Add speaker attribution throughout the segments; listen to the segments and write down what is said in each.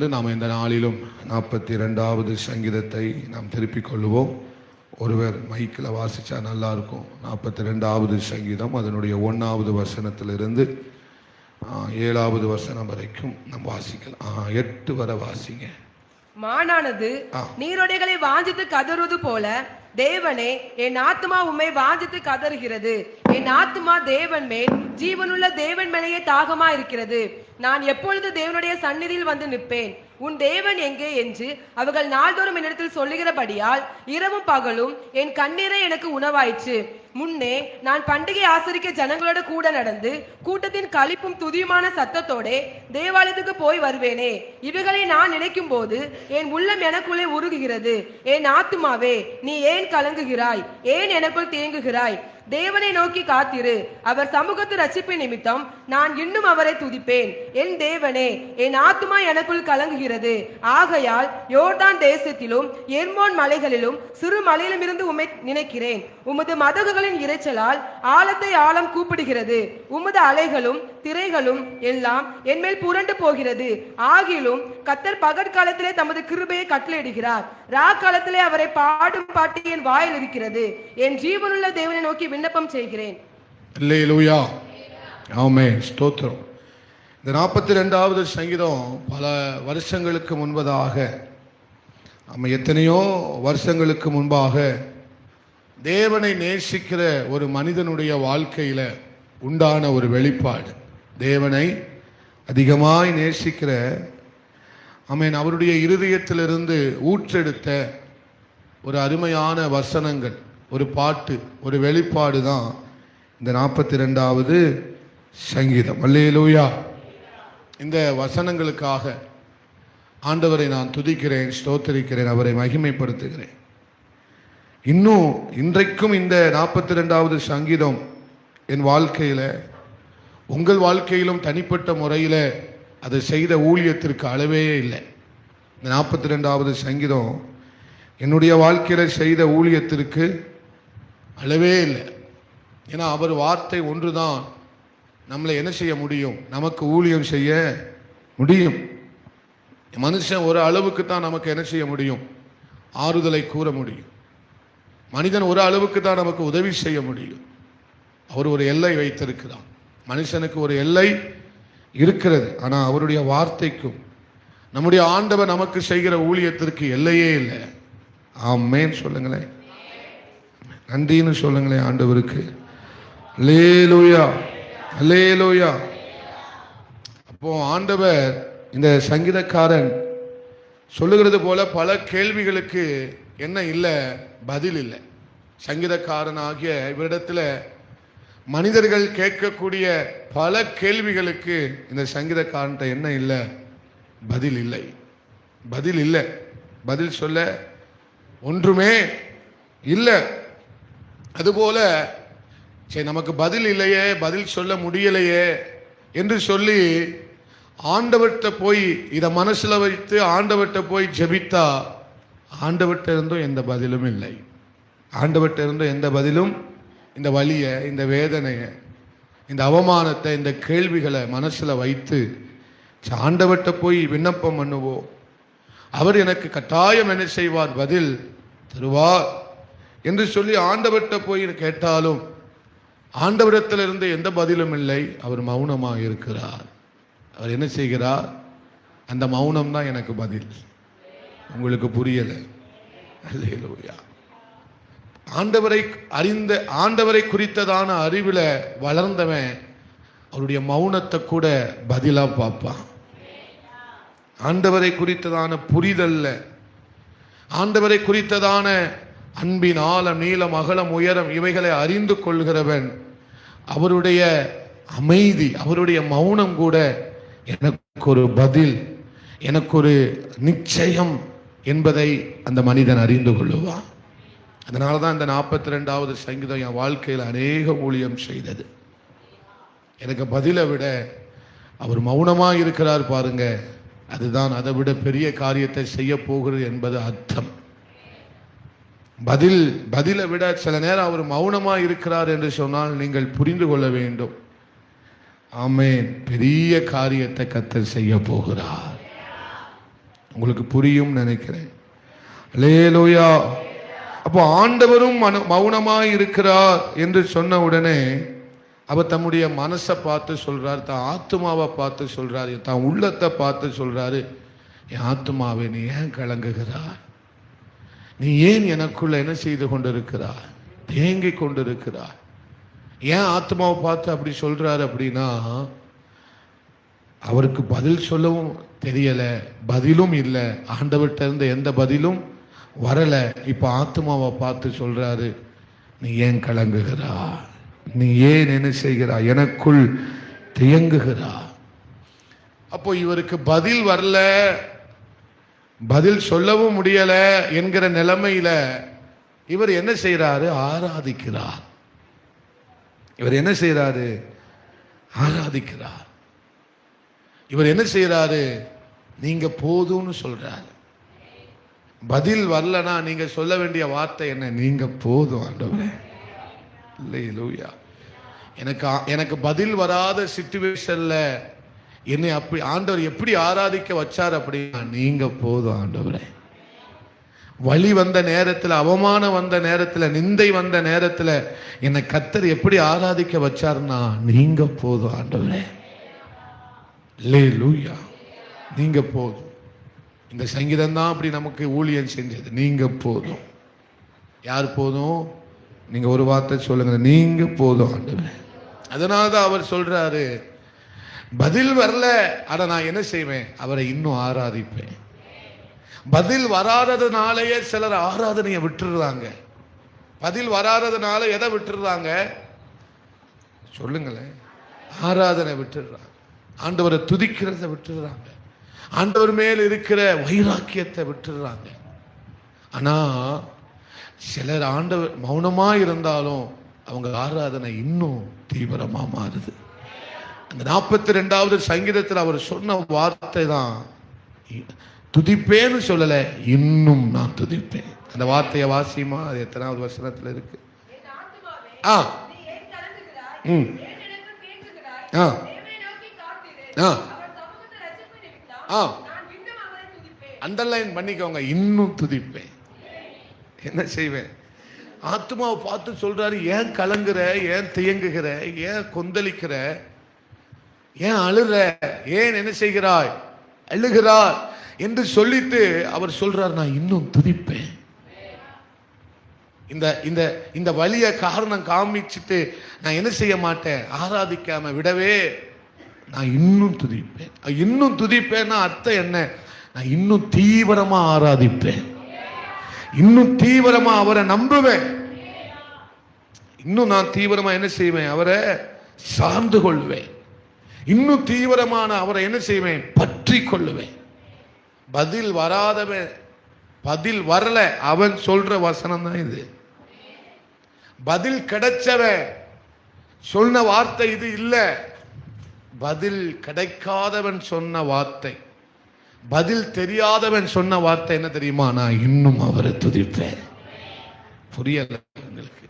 Speaker 1: நாம் இந்த நாளிலும் 42வது சங்கீதத்தை நாம் திருப்பிக் கொள்வோம். ஒருவர் மைக்கில் வாசிச்சா நல்லா இருக்கும். 42வது சங்கீதம் அதனுடைய 1வது வசனத்திலிருந்து 7வது வசனம் வரைக்கும் நாம் வாசிக்கலாம். 8 வரை வாசிங்க.
Speaker 2: மானானது நீரோடைகளை வாஞ்சித்து கதறுவது போல தேவனே, என் ஆத்துமா உம்மை வாஞ்சித்து கதறுகிறது. என் ஆத்துமா தேவன் மேல், ஜீவனுள்ள தேவன் மேலேயே தாகமா இருக்கிறது. நான் எப்பொழுது தேவனுடைய சந்நிதியில் வந்து நிற்பேன்? உன் தேவன் எங்கே என்று அவர்கள் நாள்தோறும் என்னிடத்தில் சொல்லுகிறபடியால் இரவும் பகலும் என் கண்ணீரை எனக்கு உணவாயிற்று. முன்னே நான் பண்டிகை ஆசரிக்க ஜனங்களோட கூட நடந்து கூட்டத்தின் களிப்பும் துதியுமான சத்தத்தோட தேவாலயத்துக்கு போய் வருவேனே. இவைகளை நான் நினைக்கும் போது என் உள்ளம் எனக்குள்ளே உருகுகிறது. என் ஆத்துமாவே, நீ ஏன் கலங்குகிறாய்? ஏன் எனக்குள் தேங்குகிறாய்? தேவனை நோக்கி காத்திரு. அவர் சமூகத்து ரட்சிப்பு நிமித்தம் நான் இன்னும் அவரை துதிப்பேன். என் தேவனே, என் ஆத்துமா எனக்குள் கலங்குகிறது. ஆகையால் யோர்தான் தேசத்திலும் எர்மோன் மலைகளிலும் சிறு மலையிலும் இருந்து உம்மை நினைக்கிறேன். உமது மதகுகளின் இரைச்சலால் ஆழத்தை ஆழம் கூப்பிடுகிறது. உமது அலைகளும் திரைகளும் எல்லாம் என்மேல் புரண்டு போகிறது. ஆகிலும் கர்த்தர் பகற்காலத்திலே தமது கிருபையை கட்டளையிடுகிறார். ராக்காலத்திலே அவரை பாடும் பாட்டு என் வாயில் இருக்கிறது. என் ஜீவனுள்ள தேவனை நோக்கி விண்ணப்பம் செய்கிறேன்.
Speaker 1: அல்லேலூயா, ஆமென், ஸ்தோத்திரம். இந்த 42வது சங்கீதம் பல வருஷங்களுக்கு முன்பதாக, நம்ம எத்தனையோ வருஷங்களுக்கு முன்பாக தேவனை நேசிக்கிற ஒரு மனிதனுடைய வாழ்க்கையில உண்டான ஒரு வெளிப்பாடு. தேவனை அதிகமாய் நேசிக்கிற அவருடைய இருதயத்திலிருந்து ஊற்றெடுத்த ஒரு அருமையான வசனங்கள், ஒரு பாட்டு, ஒரு வெளிப்பாடு தான் இந்த 42வது சங்கீதம். அல்லேலூயா. இந்த வசனங்களுக்காக ஆண்டவரை நான் துதிக்கிறேன், ஸ்தோத்தரிக்கிறேன், அவரை மகிமைப்படுத்துகிறேன். இன்னும் இன்றைக்கும் இந்த 42வது சங்கீதம் என் வாழ்க்கையில, உங்கள் வாழ்க்கையிலும் தனிப்பட்ட முறையில் அது செய்த ஊழியத்திற்கு அளவே இல்லை. இந்த 42வது சங்கீதம் என்னுடைய வாழ்க்கையில செய்த ஊழியத்திற்கு அளவே இல்லை. ஏன்னா அவர் வார்த்தை ஒன்றுதான் நம்மளை என்ன செய்ய முடியும், நமக்கு ஊழியம் செய்ய முடியும். மனுஷன் ஒரு அளவுக்கு தான் நமக்கு என்ன செய்ய முடியும், ஆறுதலை கூற முடியும். மனிதன் ஒரு அளவுக்கு தான் நமக்கு உதவி செய்ய முடியும். அவர் ஒரு எல்லை வைத்திருக்கிறார். மனுஷனுக்கு ஒரு எல்லை இருக்கிறது. ஆனால் அவருடைய வார்த்தைக்கும் நம்முடைய ஆண்டவர் நமக்கு செய்கிற ஊழியத்திற்கு எல்லையே இல்லை. ஆமென் சொல்லுங்களேன், நன்றின்னு சொல்லுங்களேன் ஆண்டவருக்கு. அல்லேலூயா, அல்லேலூயா. அப்போ ஆண்டவர் இந்த சங்கீதக்காரன் சொல்லுகிறது போல பல கேள்விகளுக்கு என்ன இல்லை, பதில் இல்லை. சங்கீதக்காரன் ஆகிய இவரிடத்துல மனிதர்கள் கேட்கக்கூடிய பல கேள்விகளுக்கு இந்த சங்கீதக்காரன்ட்ட என்ன இல்லை, பதில் இல்லை. பதில் இல்லை, பதில் சொல்ல ஒன்றுமே இல்லை. அதுபோல சரி, நமக்கு பதில் இல்லையே, பதில் சொல்ல முடியலையே என்று சொல்லி ஆண்டவர்கிட்ட போய் இதை மனசுல வைத்து ஆண்டவர்கிட்ட போய் ஜெபித்தா ஆண்டவர்கிட்ட இருந்தும் எந்த பதிலும் இல்லை. ஆண்டவர்கிட்ட இருந்தும் எந்த பதிலும், இந்த வலியை, இந்த வேதனையை, இந்த அவமானத்தை, இந்த கேள்விகளை மனசுல வைத்து ஆண்டவர்கிட்ட போய் விண்ணப்பம் பண்ணுவோம். அவர் எனக்கு கட்டாயம் என்ன செய்வார், பதில் தருவார் என்று சொல்லி ஆண்டவர்கிட்ட போய் கேட்டாலும் ஆண்டவரிடத்திலிருந்து எந்த பதிலும் இல்லை. அவர் மௌனமாக இருக்கிறார். அவர் என்ன செய்கிறார், அந்த மௌனம் தான் எனக்கு பதில். உங்களுக்கு புரியலை? அல்லேலூயா. ஆண்டவரை அறிந்த, ஆண்டவரை குறித்ததான அறிவில் வளர்ந்தவன் அவருடைய மௌனத்தை கூட பதிலா பார்ப்பான். ஆண்டவரை குறித்ததான புரிதல்ல, ஆண்டவரை குறித்ததான அன்பின் ஆழம், நீளம், அகலம், உயரம் இவைகளை அறிந்து கொள்கிறவன் அவருடைய அமைதி, அவருடைய மௌனம் கூட எனக்கு ஒரு பதில், எனக்கு ஒரு நிச்சயம் என்பதை அந்த மனிதன் அறிந்து கொள்ளுவான். அதனால தான் இந்த 42வது சங்கீதம் என் வாழ்க்கையில் அநேக ஊழியம் செய்தது. எனக்கு பதிலை விட அவர் மௌனமாக இருக்கிறார் பாருங்க, அதுதான் அதை விட பெரிய காரியத்தை செய்ய போகிறது என்பது அர்த்தம். பதிலை விட சில நேரம் அவர் மௌனமாக இருக்கிறார் என்று சொன்னால் நீங்கள் புரிந்து கொள்ள வேண்டும், ஆமென், பெரிய காரியத்தை கர்த்தர் செய்ய போகிறார். உங்களுக்கு புரியும் நினைக்கிறேன். அல்லேலூயா. அப்போ ஆண்டவரும் மௌனமாய் இருக்கிறார் என்று சொன்ன உடனே அவர் தம்முடைய மனசை பார்த்து சொல்றார், தான் ஆத்மாவை பார்த்து சொல்றாரு, தான் உள்ளத்தை பார்த்து சொல்றாரு, என் ஆத்மாவை நீ ஏன் கலங்குகிறாய்? நீ ஏன் எனக்குள்ள என்ன செய்து கொண்டிருக்கிறாய்? தேங்கி கொண்டிருக்கிறாய். ஏன் ஆத்மாவை பார்த்து அப்படி சொல்றாரு அப்படின்னா, அவருக்கு பதில் சொல்லவும் தெரியல, பதிலும் இல்லை, ஆண்டவர்கிட்ட இருந்து எந்த பதிலும் வரல. இப்ப ஆத்மாவை பார்த்து சொல்றாரு, நீ ஏன் கலங்குகிறா? நீ ஏன் என்ன செய்கிறா? எனக்குள் தியங்குகிறா. அப்போ இவருக்கு பதில் வரல, பதில் சொல்லவும் முடியல என்கிற நிலைமையில இவர் என்ன செய்யறாரு? ஆராதிக்கிறார். இவர் என்ன செய்யறாரு? ஆராதிக்கிறார். இவர் என்ன செய்யறாரு? நீங்க போதும்னு சொல்றாரு. பதில் வரலனா நீங்க சொல்ல வேண்டிய வார்த்தை என்ன? நீங்க போதும் ஆண்டவரே. அல்லேலூயா. எனக்கு பதில் வராத சிச்சுவேஷன்ல என்னை அப்படி ஆண்டவர் எப்படி ஆராதிக்க வச்சார் அப்படின்னா, நீங்க போதும் ஆண்டவரே. வலி வந்த நேரத்தில், அவமானம் வந்த நேரத்தில், நிந்தை வந்த நேரத்தில் என்னை கர்த்தர் எப்படி ஆராதிக்க வச்சார்னா, நீங்க போதும் ஆண்டவரே. அல்லேலூயா. நீங்க போதும். இந்த சங்கீதம் தான் அப்படி நமக்கு ஊழியம் செஞ்சது. நீங்க போதும். யார் போதும்? நீங்க ஒரு வார்த்தை சொல்லுங்க, நீங்க போதும் ஆண்டவரே. அதனாலதான் அவர் சொல்றாரு, பதில் வரல, ஆனா நான் என்ன செய்வேன்? அவரை இன்னும் ஆராதிப்பேன். பதில் வராததுனாலேயே சிலர் ஆராதனையை விட்டுடுறாங்க. பதில் வராததுனால எதை விட்டுடுறாங்க? சொல்லுங்களேன். ஆராதனை விட்டுடுறாங்க. ஆண்டவரை துதிக்கிறத விட்டுடுறாங்க. ஆண்டவர் மேல் இருக்கிற வைராக்கியத்தை விட்டுடுறாங்க. ஆனா சிலர் ஆண்டவர் மௌனமா இருந்தாலும் அவங்க ஆராதனை இன்னும் தீவிரமா மாறுது. அந்த 42வது சங்கீதத்தில் அவர் சொன்ன வார்த்தை தான், துதிப்பேன்னு சொல்லல, இன்னும் நான் துதிப்பேன். அந்த வார்த்தையை வாசியுமா? அது எத்தனாவது வசனத்துல இருக்கு? அண்டர்லைன் பண்ணிக்கோங்க, இன்னும் துதிப்பேன். என்ன செய்வேன்? ஆத்மாவை பார்த்து சொல்றாரு, ஏன் கலங்குற? ஏன் தியங்குகிற? ஏன் கொந்தளிக்கிற? ஏன் அழுற? ஏன் என்ன செய்கிறாய்? அழுகிறார் என்று சொல்லிட்டு அவர் சொல்றார், நான் இன்னும் துதிப்பேன். இந்த வலிய காரணம் காமிச்சிட்டு நான் என்ன செய்ய மாட்டேன்? ஆராதிக்காம விடவே நான் இன்னும் துதிப்பேன். இன்னும் துதிப்பேன்னா அர்த்தம் என்ன? நான் இன்னும் தீவிரமா ஆராதிப்பேன். இன்னும் தீவிரமா அவரை நம்புவேன். இன்னும் நான் தீவிரமா என்ன செய்வேன்? அவரை சார்ந்து கொள்வேன். இன்னும் தீவிரமான அவரை என்ன செய்வேன்? பற்றி கொள்ளுவேன். பதில் வராதவன், பதில் வரல, அவன் சொல்ற வசனம் தான் இது. பதில் கிடைச்சவன் சொன்ன வார்த்தை இது இல்ல. பதில் கிடைக்காதவன் சொன்ன வார்த்தை, பதில் தெரியாதவன் சொன்ன வார்த்தை என்ன தெரியுமா? நான் இன்னும் அவரை துதிப்பேன். புரியல உங்களுக்கு?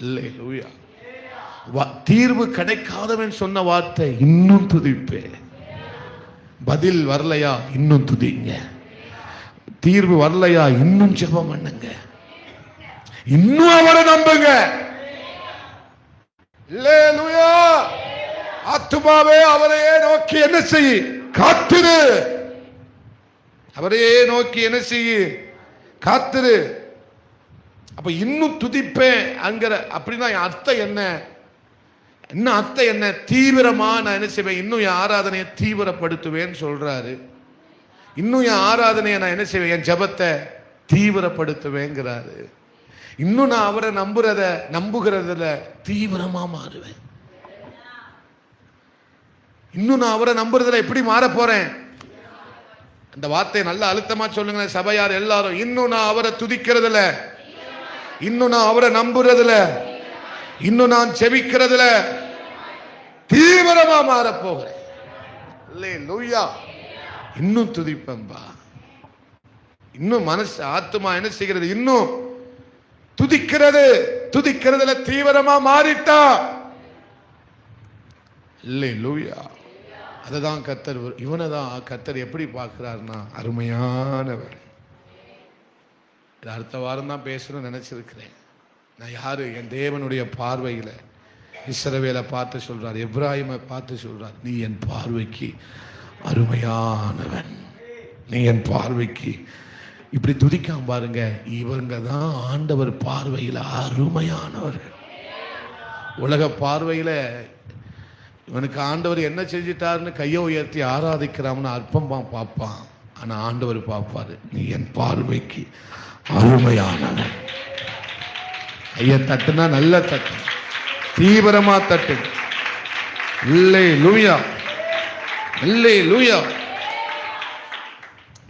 Speaker 1: அல்லேலூயா. தீர்வு கிடைக்காதவன் சொன்ன வார்த்தை, இன்னும் துதிப்பேன். பதில் வரலையா? இன்னும் துதிங்க. தீர்வு வரலையா? இன்னும் ஜெபம் பண்ணுங்க. இன்னும் அவரை நம்புங்க. அல்லேலூயா. ஆத்துமாவே அவரையே நோக்கி என்ன செய்ய? காத்திரு. அவரையே நோக்கி என்ன செய்ய? காத்திரு. அப்ப இன்னும் துதிப்பேன் அங்கிற அப்படின்னா அர்த்தம் என்ன? இன்னும் அர்த்தம் என்ன? தீவிரமா நான் என்ன செய்வேன்? இன்னும் என் ஆராதனையை தீவிரப்படுத்துவேன்னு சொல்றாரு. இன்னும் என் ஆராதனையை நான் என்ன செய்வேன்? என் ஜெபத்தை தீவிரப்படுத்துவேங்கிறாரு. இன்னும் நான் அவரை நம்புகிறதுல தீவிரமா மாறுவேன். இன்னும் நான் அவரை நம்புறதுல எப்படி மாற போறேன்? அந்த வார்த்தையை நல்ல அழுத்தமா சொல்லுங்க சபையார் எல்லாரும். இன்னும் நான் அவரை துதிக்கிறதுல, இன்னும் நான் அவரை நம்புறதுல, இன்னும் நான் செபிக்கிறதுல தீவிரமா மாற போகிறேன். அல்லேலூயா. இன்னும் துதிப்பம்பா. இன்னும் மனசு ஆத்மா என்ன செய்கிறது? இன்னும் துதிக்கிறதுல தீவிரமா மாறிட்டா. அல்லேலூயா. அதுதான் கர்த்தர். இவனை தான் கர்த்தர் எப்படி பார்க்கிறார்னா அருமையானவர். அடுத்த வாரம் தான் பேசணும்னு நினைச்சிருக்கிறேன். நான் யாரு? என் தேவனுடைய பார்வையில இஸ்ரவேலை பார்த்து சொல்றார், எப்ராஹிமை பார்த்து சொல்றார், நீ என் பார்வைக்கு அருமையானவன், நீ என் பார்வைக்கு. இப்படி துதிக்காம பாருங்க, இவங்க தான் ஆண்டவர் பார்வையில் அருமையானவர்கள். உலக பார்வையில இவனுக்கு ஆண்டவர் என்ன செஞ்சிட்டாருன்னு கையை உயர்த்தி ஆராதிக்கிறான்னு அற்பமா பார்ப்பான். ஆனா ஆண்டவர் பார்ப்பாரு, நீ என் பார்வைக்கு அருமையானவன். கையை தட்டுனா நல்ல தட்டு, தீவிரமா தட்டு. அல்லேலூயா, அல்லேலூயா.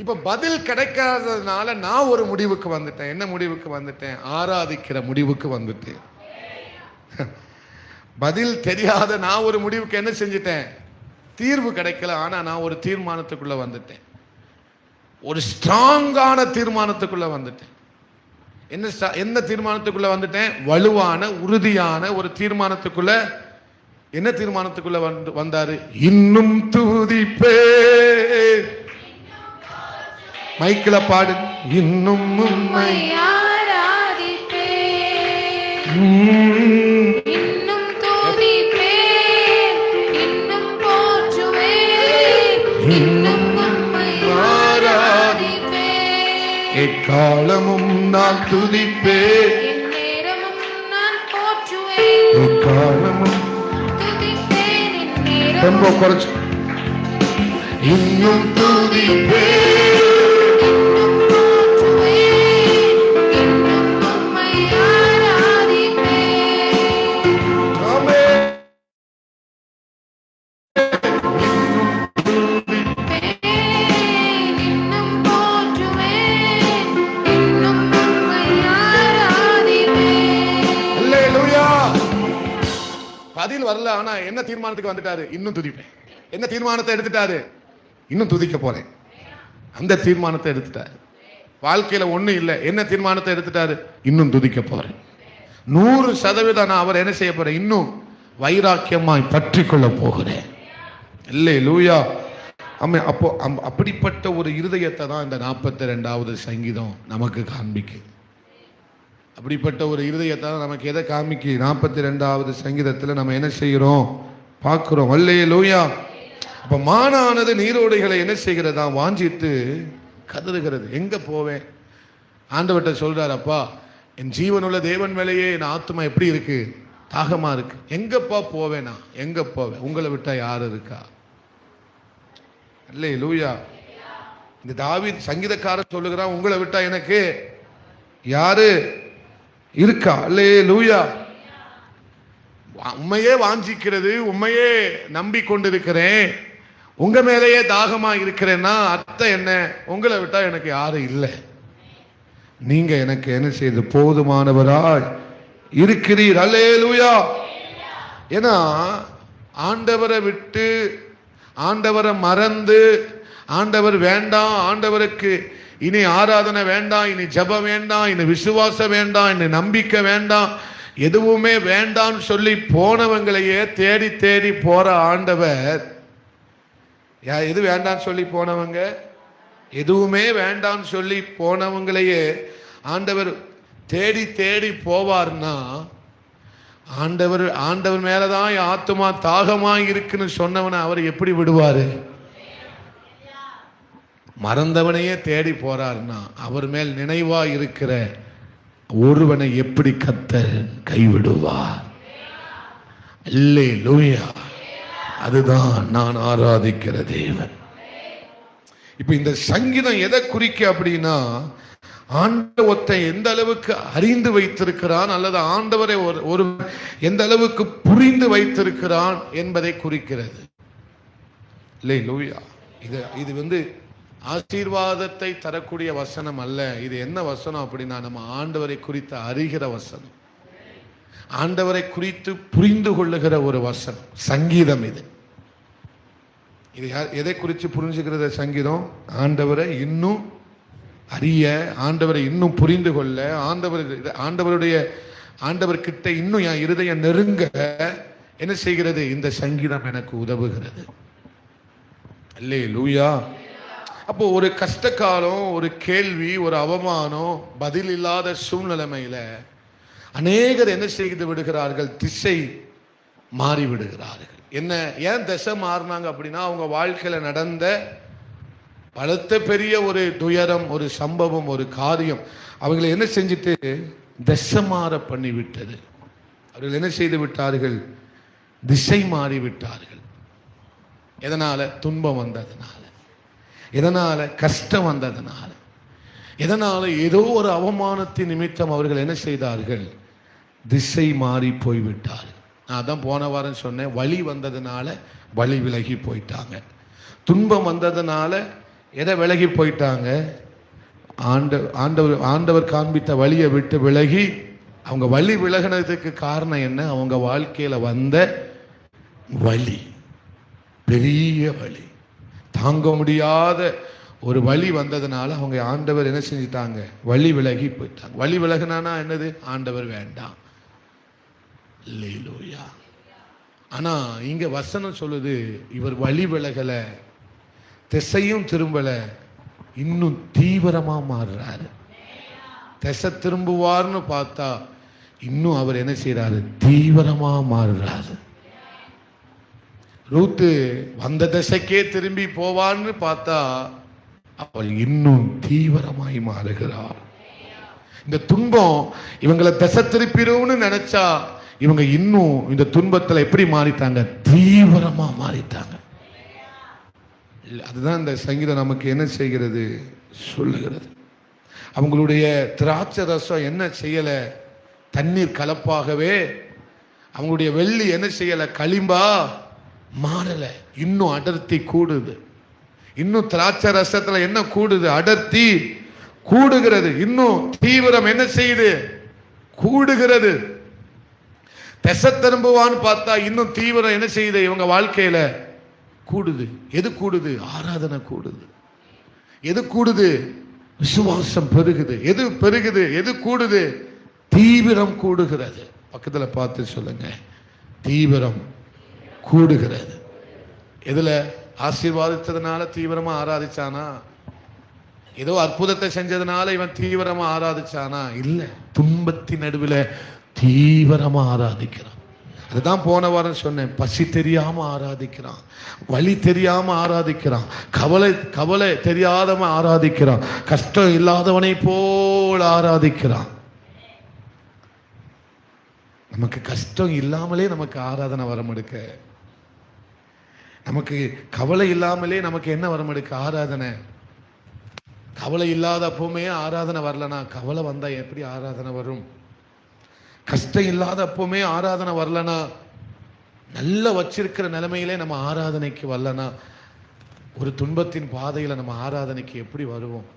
Speaker 1: இப்ப பதில் கிடைக்காததுனால நான் ஒரு முடிவுக்கு வந்துட்டேன். என்ன முடிவுக்கு வந்துட்டேன்? ஆராதிக்கிற முடிவுக்கு வந்துட்டேன். பதில் தெரியாத நான் ஒரு முடிவுக்கு என்ன செஞ்சிட்டேன்? தீர்வு கிடைக்கல, ஆனா நான் ஒரு தீர்மானத்துக்குள்ள வந்துட்டேன். ஒரு ஸ்ட்ராங்கான தீர்மானத்துக்குள்ள வந்துட்டேன். என்ன தீர்மானத்துக்குள்ள வந்துட்டேன்? வலுவான உறுதியான ஒரு தீர்மானத்துக்குள்ள. என்ன தீர்மானத்துக்குள்ள வந்தாரு? இன்னும் துதிப்பே. மைக்கில பாடு, இன்னும் உம்மை ஆராதிப்பேன், இன்னும் துதிப்பேன், இன்னும் போற்றுவேன், இன்னும் உம்மை ஆராதிப்பேன். எக்காலமும் நான் துதிப்பேன், எந்நேரமும் நான் போற்றுவேன், எக்காலமும் துதிப்பேன், எந்நேரமும். ரொம்ப குறைச்சு. இன்னும் துதிப்பேன், பதில் வரல. ஆனா என்ன தீர்மானத்துக்கு வந்துட்டாரு? இன்னும் துதிப்பேன். என்ன தீர்மானத்தை எடுத்துட்டாரு? இன்னும் துதிக்க போறேன். அந்த தீர்மானத்தை எடுத்துட்டாரு. வாழ்க்கையில ஒண்ணு இல்லை. என்ன தீர்மானத்தை எடுத்துட்டாரு? இன்னும் துதிக்க போறேன். 100% நான் அவர் என்ன செய்ய போறேன்? இன்னும் வைராக்கியமாய் பற்றி கொள்ள போகிறேன். அல்லேலூயா. அப்போ அப்படிப்பட்ட ஒரு இருதயத்தை தான் இந்த 42வது சங்கீதம் நமக்கு காண்பிக்குது. அப்படிப்பட்ட ஒரு இருதயத்தை நமக்கு எதை காமிக்கு? 42வது சங்கீதத்தில் நம்ம என்ன செய்கிறோம்? பார்க்கிறோம். அல்லேலூயா. அப்ப மானானது நீரோடைகளை என்ன செய்கிறதா? வாஞ்சித்து கதறுகிறது. எங்க போவேன்? ஆண்டவர்கிட்ட சொல்றாரு, அப்பா என் ஜீவனுள்ள தேவன் மேலேயே என் ஆத்மா எப்படி இருக்கு? தாகமா இருக்கு. எங்கப்பா போவேனா? எங்க போவேன்? உங்களை விட்டா யாரு இருக்கா? அல்லேலூயா. இந்த தாவீது சங்கீதக்காரர் சொல்லுகிறான், உங்களை விட்டா எனக்கு யாரு இருக்கா? அல்லேலூயா. உண்மையே வாஞ்சிக்கிறது, உண்மையே நம்பிக்கொண்டிருக்கிறேன், உங்க மேலேயே தாகமா இருக்கிறேன்னா அர்த்தம் என்ன? உங்களை விட்டா எனக்கு யாரும் இல்லை, நீங்க எனக்கு என்ன செய்து போதுமானவராய் இருக்கிறீர். அல்லேலூயா. ஏன்னா ஆண்டவரை விட்டு, ஆண்டவரை மறந்து, ஆண்டவர் வேண்டாம், ஆண்டவருக்கு இனி ஆராதனை வேண்டாம், இனி ஜெபம் வேண்டாம், இனி விசுவாசம் வேண்டாம், இனி நம்பிக்கை வேண்டாம், எதுவுமே வேண்டாம்னு சொல்லி போனவங்களையே தேடி தேடி போற ஆண்டவர். எது வேண்டாம்னு சொல்லி போனவங்க? எதுவுமே வேண்டாம்னு சொல்லி போனவங்களையே ஆண்டவர் தேடி தேடி போவார்னா, ஆண்டவர் மேலதான் ஆத்துமா தாகமா இருக்குன்னு சொன்னவனை அவர் எப்படி விடுவாரு? மறந்தவனையே தேடி போறார்னா அவர் மேல் நினைவா இருக்கிற ஒருவனை எப்படி கர்த்தர் கைவிடுவார்? அல்லேலூயா. அதுதான் நான் ஆராதிக்கிற தேவன். இப்ப இந்த சங்கீதம் எதை குறிக்க அப்படின்னா, ஆண்டவத்தை எந்த அளவுக்கு அறிந்து வைத்திருக்கிறான் அல்லது ஆண்டவரை ஒரு எந்த அளவுக்கு புரிந்து வைத்திருக்கிறான் என்பதை குறிக்கிறது. அல்லேலூயா. இது ஆசீர்வாதத்தை தரக்கூடிய வசனம் அல்ல. இது என்ன வசனம் அப்படின்னா, நம்ம ஆண்டவரை குறித்து அறிகிற வசனம், ஆண்டவரை குறித்து புரிந்து கொள்ளுகிற ஒரு வசனம் சங்கீதம். இது எதை குறித்து புரிஞ்சுக்கிறது சங்கீதம்? ஆண்டவரை இன்னும் அறிய, ஆண்டவரை இன்னும் புரிந்து கொள்ள, ஆண்டவர்கிட்ட இன்னும் என் இருதயம் நெருங்க என்ன செய்கிறது? இந்த சங்கீதம் எனக்கு உதவுகிறது. அல்லேலூயா. அப்போ ஒரு கஷ்டகாலம், ஒரு கேள்வி, ஒரு அவமானம், பதில் இல்லாத சூழ்நிலைமையில அநேகர் என்ன செய்து விடுகிறார்கள்? திசை மாறி விடுகிறார்கள். என்ன, ஏன் திசை மாறினாங்க அப்படின்னா, அவங்க வாழ்க்கையில நடந்த பலத்த பெரிய ஒரு துயரம், ஒரு சம்பவம், ஒரு காரியம் அவங்களை என்ன செஞ்சுட்டு திசை மாற பண்ணி விட்டது. அவர்கள் என்ன செய்து விட்டார்கள்? திசை மாறி விட்டார்கள். எதனால? துன்பம் வந்ததுனால. எதனால? கஷ்டம் வந்ததுனால. எதனால? ஏதோ ஒரு அவமானத்தின் நிமித்தம் அவர்கள் என்ன செய்தார்கள்? திசை மாறி போய்விட்டார்கள். நான் தான் போன வாரம் சொன்னேன், வழி வந்ததுனால வழி விலகி போயிட்டாங்க. துன்பம் வந்ததுனால எதை விலகி போயிட்டாங்க? ஆண்டவர் காண்பித்த வழியை விட்டு விலகி, அவங்க வழி விலகினதுக்கு காரணம் என்ன? அவங்க வாழ்க்கையில வந்த வலி, பெரிய வலி, தாங்க முடியாத ஒரு வழி வந்ததுனால அவங்க ஆண்டவர் என்ன செஞ்சிட்டாங்க? வழி விலகி போயிட்டாங்க. வழி விலகினானா என்னது? ஆண்டவர் வேண்டாம். அல்லேலூயா. ஆனா இங்க வசனம் சொல்லுது, இவர் வழி விலகல, திசையும் திரும்பல, இன்னும் தீவிரமா மாறுறாரு. திசை திரும்புவார்னு பார்த்தா இன்னும் அவர் என்ன செய்யறாரு? தீவிரமா மாறுறாரு. ரூத்து வந்த திசைக்கே திரும்பி போவான்னு பார்த்தா அவள் இன்னும் தீவிரமாய் மாறுகிறாள். இந்த துன்பம் இவங்களை திசை திருப்பிடும்னு நினைச்சா இவங்க இன்னும் இந்த துன்பத்துல எப்படி மாறிட்டாங்க? தீவிரமா மாறிட்டாங்க. அதுதான் இந்த சங்கீதம் நமக்கு என்ன செய்கிறது? சொல்லுகிறது. அவங்களுடைய திராட்சை ரசம் என்ன செய்யல? தண்ணீர் கலப்பாகவே. அவங்களுடைய வெள்ளி என்ன செய்யல? களிம்பா மாறல, இன்னும் அடர்த்தி கூடுது. இன்னும் திராட்சை ரசத்துல என்ன கூடுது? அடர்த்தி கூடுகிறது. இன்னும் தீவிரம் என்ன செய்யுது? கூடுகிறது. திசை திரும்புவான்னு பார்த்தா இன்னும் தீவிரம் என்ன செய்யுது? இவங்க வாழ்க்கையில கூடுது. எது கூடுது? ஆராதனை கூடுது. எது கூடுது? விசுவாசம் பெருகுது. எது பெருகுது? எது கூடுது? தீவிரம் கூடுகிறது. பக்கத்துல பார்த்து சொல்லுங்க, தீவிரம் கூடுகிறது. எதுல? ஆசீர்வாதித்ததுனால தீவிரமா ஆராதிச்சானா? ஏதோ அற்புதத்தை செஞ்சதுனால இவன் தீவிரமா ஆராதிச்சானா? இல்ல, துன்பத்தின் நடுவில் தீவிரமா ஆராதிக்கிறான். அதுதான் போன வாரம் சொன்னேன், பசி தெரியாம ஆராதிக்கிறான், வழி தெரியாம ஆராதிக்கிறான், கவலை தெரியாதவன் ஆராதிக்கிறான், கஷ்டம் இல்லாதவனை போல் ஆராதிக்கிறான். நமக்கு கஷ்டம் இல்லாமலே நமக்கு ஆராதனை வரமெடுக்க, நமக்கு கவலை இல்லாமலே நமக்கு என்ன வரமெடுக்க? ஆராதனை. கவலை இல்லாத அப்பவுமே ஆராதனை வரலனா, கவலை வந்தா எப்படி ஆராதனை வரும்? கஷ்டம் இல்லாத அப்பவுமே ஆராதனை வரலனா, நல்ல வச்சிருக்கிற நிலைமையிலே நம்ம ஆராதனைக்கு வரலனா, ஒரு துன்பத்தின் பாதையில நம்ம ஆராதனைக்கு எப்படி வருவோம்?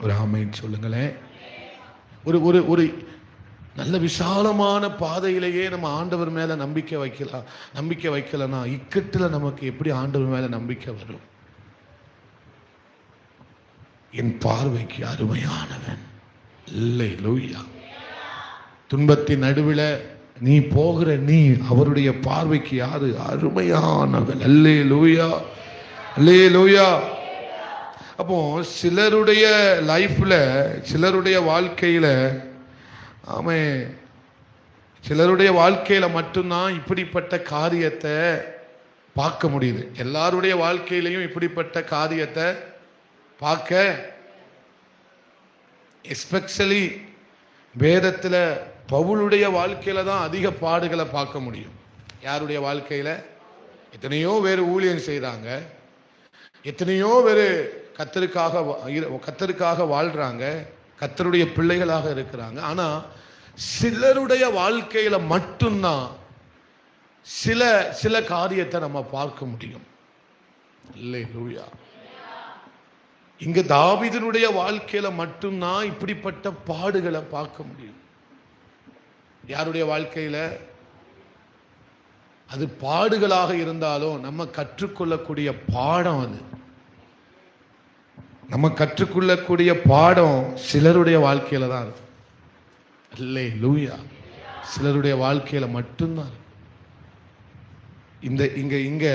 Speaker 1: ஒரு ஆமென் சொல்லுங்களேன். ஒரு ஒரு ஒரு நல்ல விசாலமான பாதையிலேயே நம்ம ஆண்டவர் மேல நம்பிக்கை வைக்கலனா, இக்கட்டுல நமக்கு எப்படி ஆண்டவர் மேல நம்பிக்கை வரும்? என் பார்வைக்கு அருமையானவன். அல்லேலூயா. துன்பத்தின் நடுவில் நீ போகிற நீ அவருடைய பார்வைக்கு யாரு? அருமையானவன். அல்லேலூயா, அல்லேலூயா. அப்போ சிலருடைய லைஃப்ல, சிலருடைய வாழ்க்கையில, ஆமே, சிலருடைய வாழ்க்கையில மட்டும்தான் இப்படிப்பட்ட காரியத்தை பார்க்க முடியுது. எல்லாருடைய வாழ்க்கையிலையும் இப்படிப்பட்ட காரியத்தை பார்க்க, எஸ்பெஷலி வேதத்தில் பவுலுடைய வாழ்க்கையில தான் அதிக பாடுகளை பார்க்க முடியும். யாருடைய வாழ்க்கையில? எத்தனையோ பேர் ஊழியம் செய்றாங்க, எத்தனையோ பேர் கர்த்தருக்காக வாழ்றாங்க, கர்த்தருடைய பிள்ளைகளாக இருக்கிறாங்க. ஆனா சிலருடைய வாழ்க்கையில மட்டும்தான் சில காரியத்தை நம்ம பார்க்க முடியும். அல்லேலூயா. இங்க தாவீதுனுடைய வாழ்க்கையில மட்டும்தான் இப்படிப்பட்ட பாடுகளை பார்க்க முடியும். யாருடைய வாழ்க்கையில? அது பாடுகளாக இருந்தாலும் நம்ம கற்றுக்கொள்ளக்கூடிய பாடம், அது நம்ம கற்றுக்கொள்ளக்கூடிய பாடம் சிலருடைய வாழ்க்கையில தான் இருக்கு. அல்லேலூயா. சிலருடைய வாழ்க்கையில மட்டும்தான். இங்க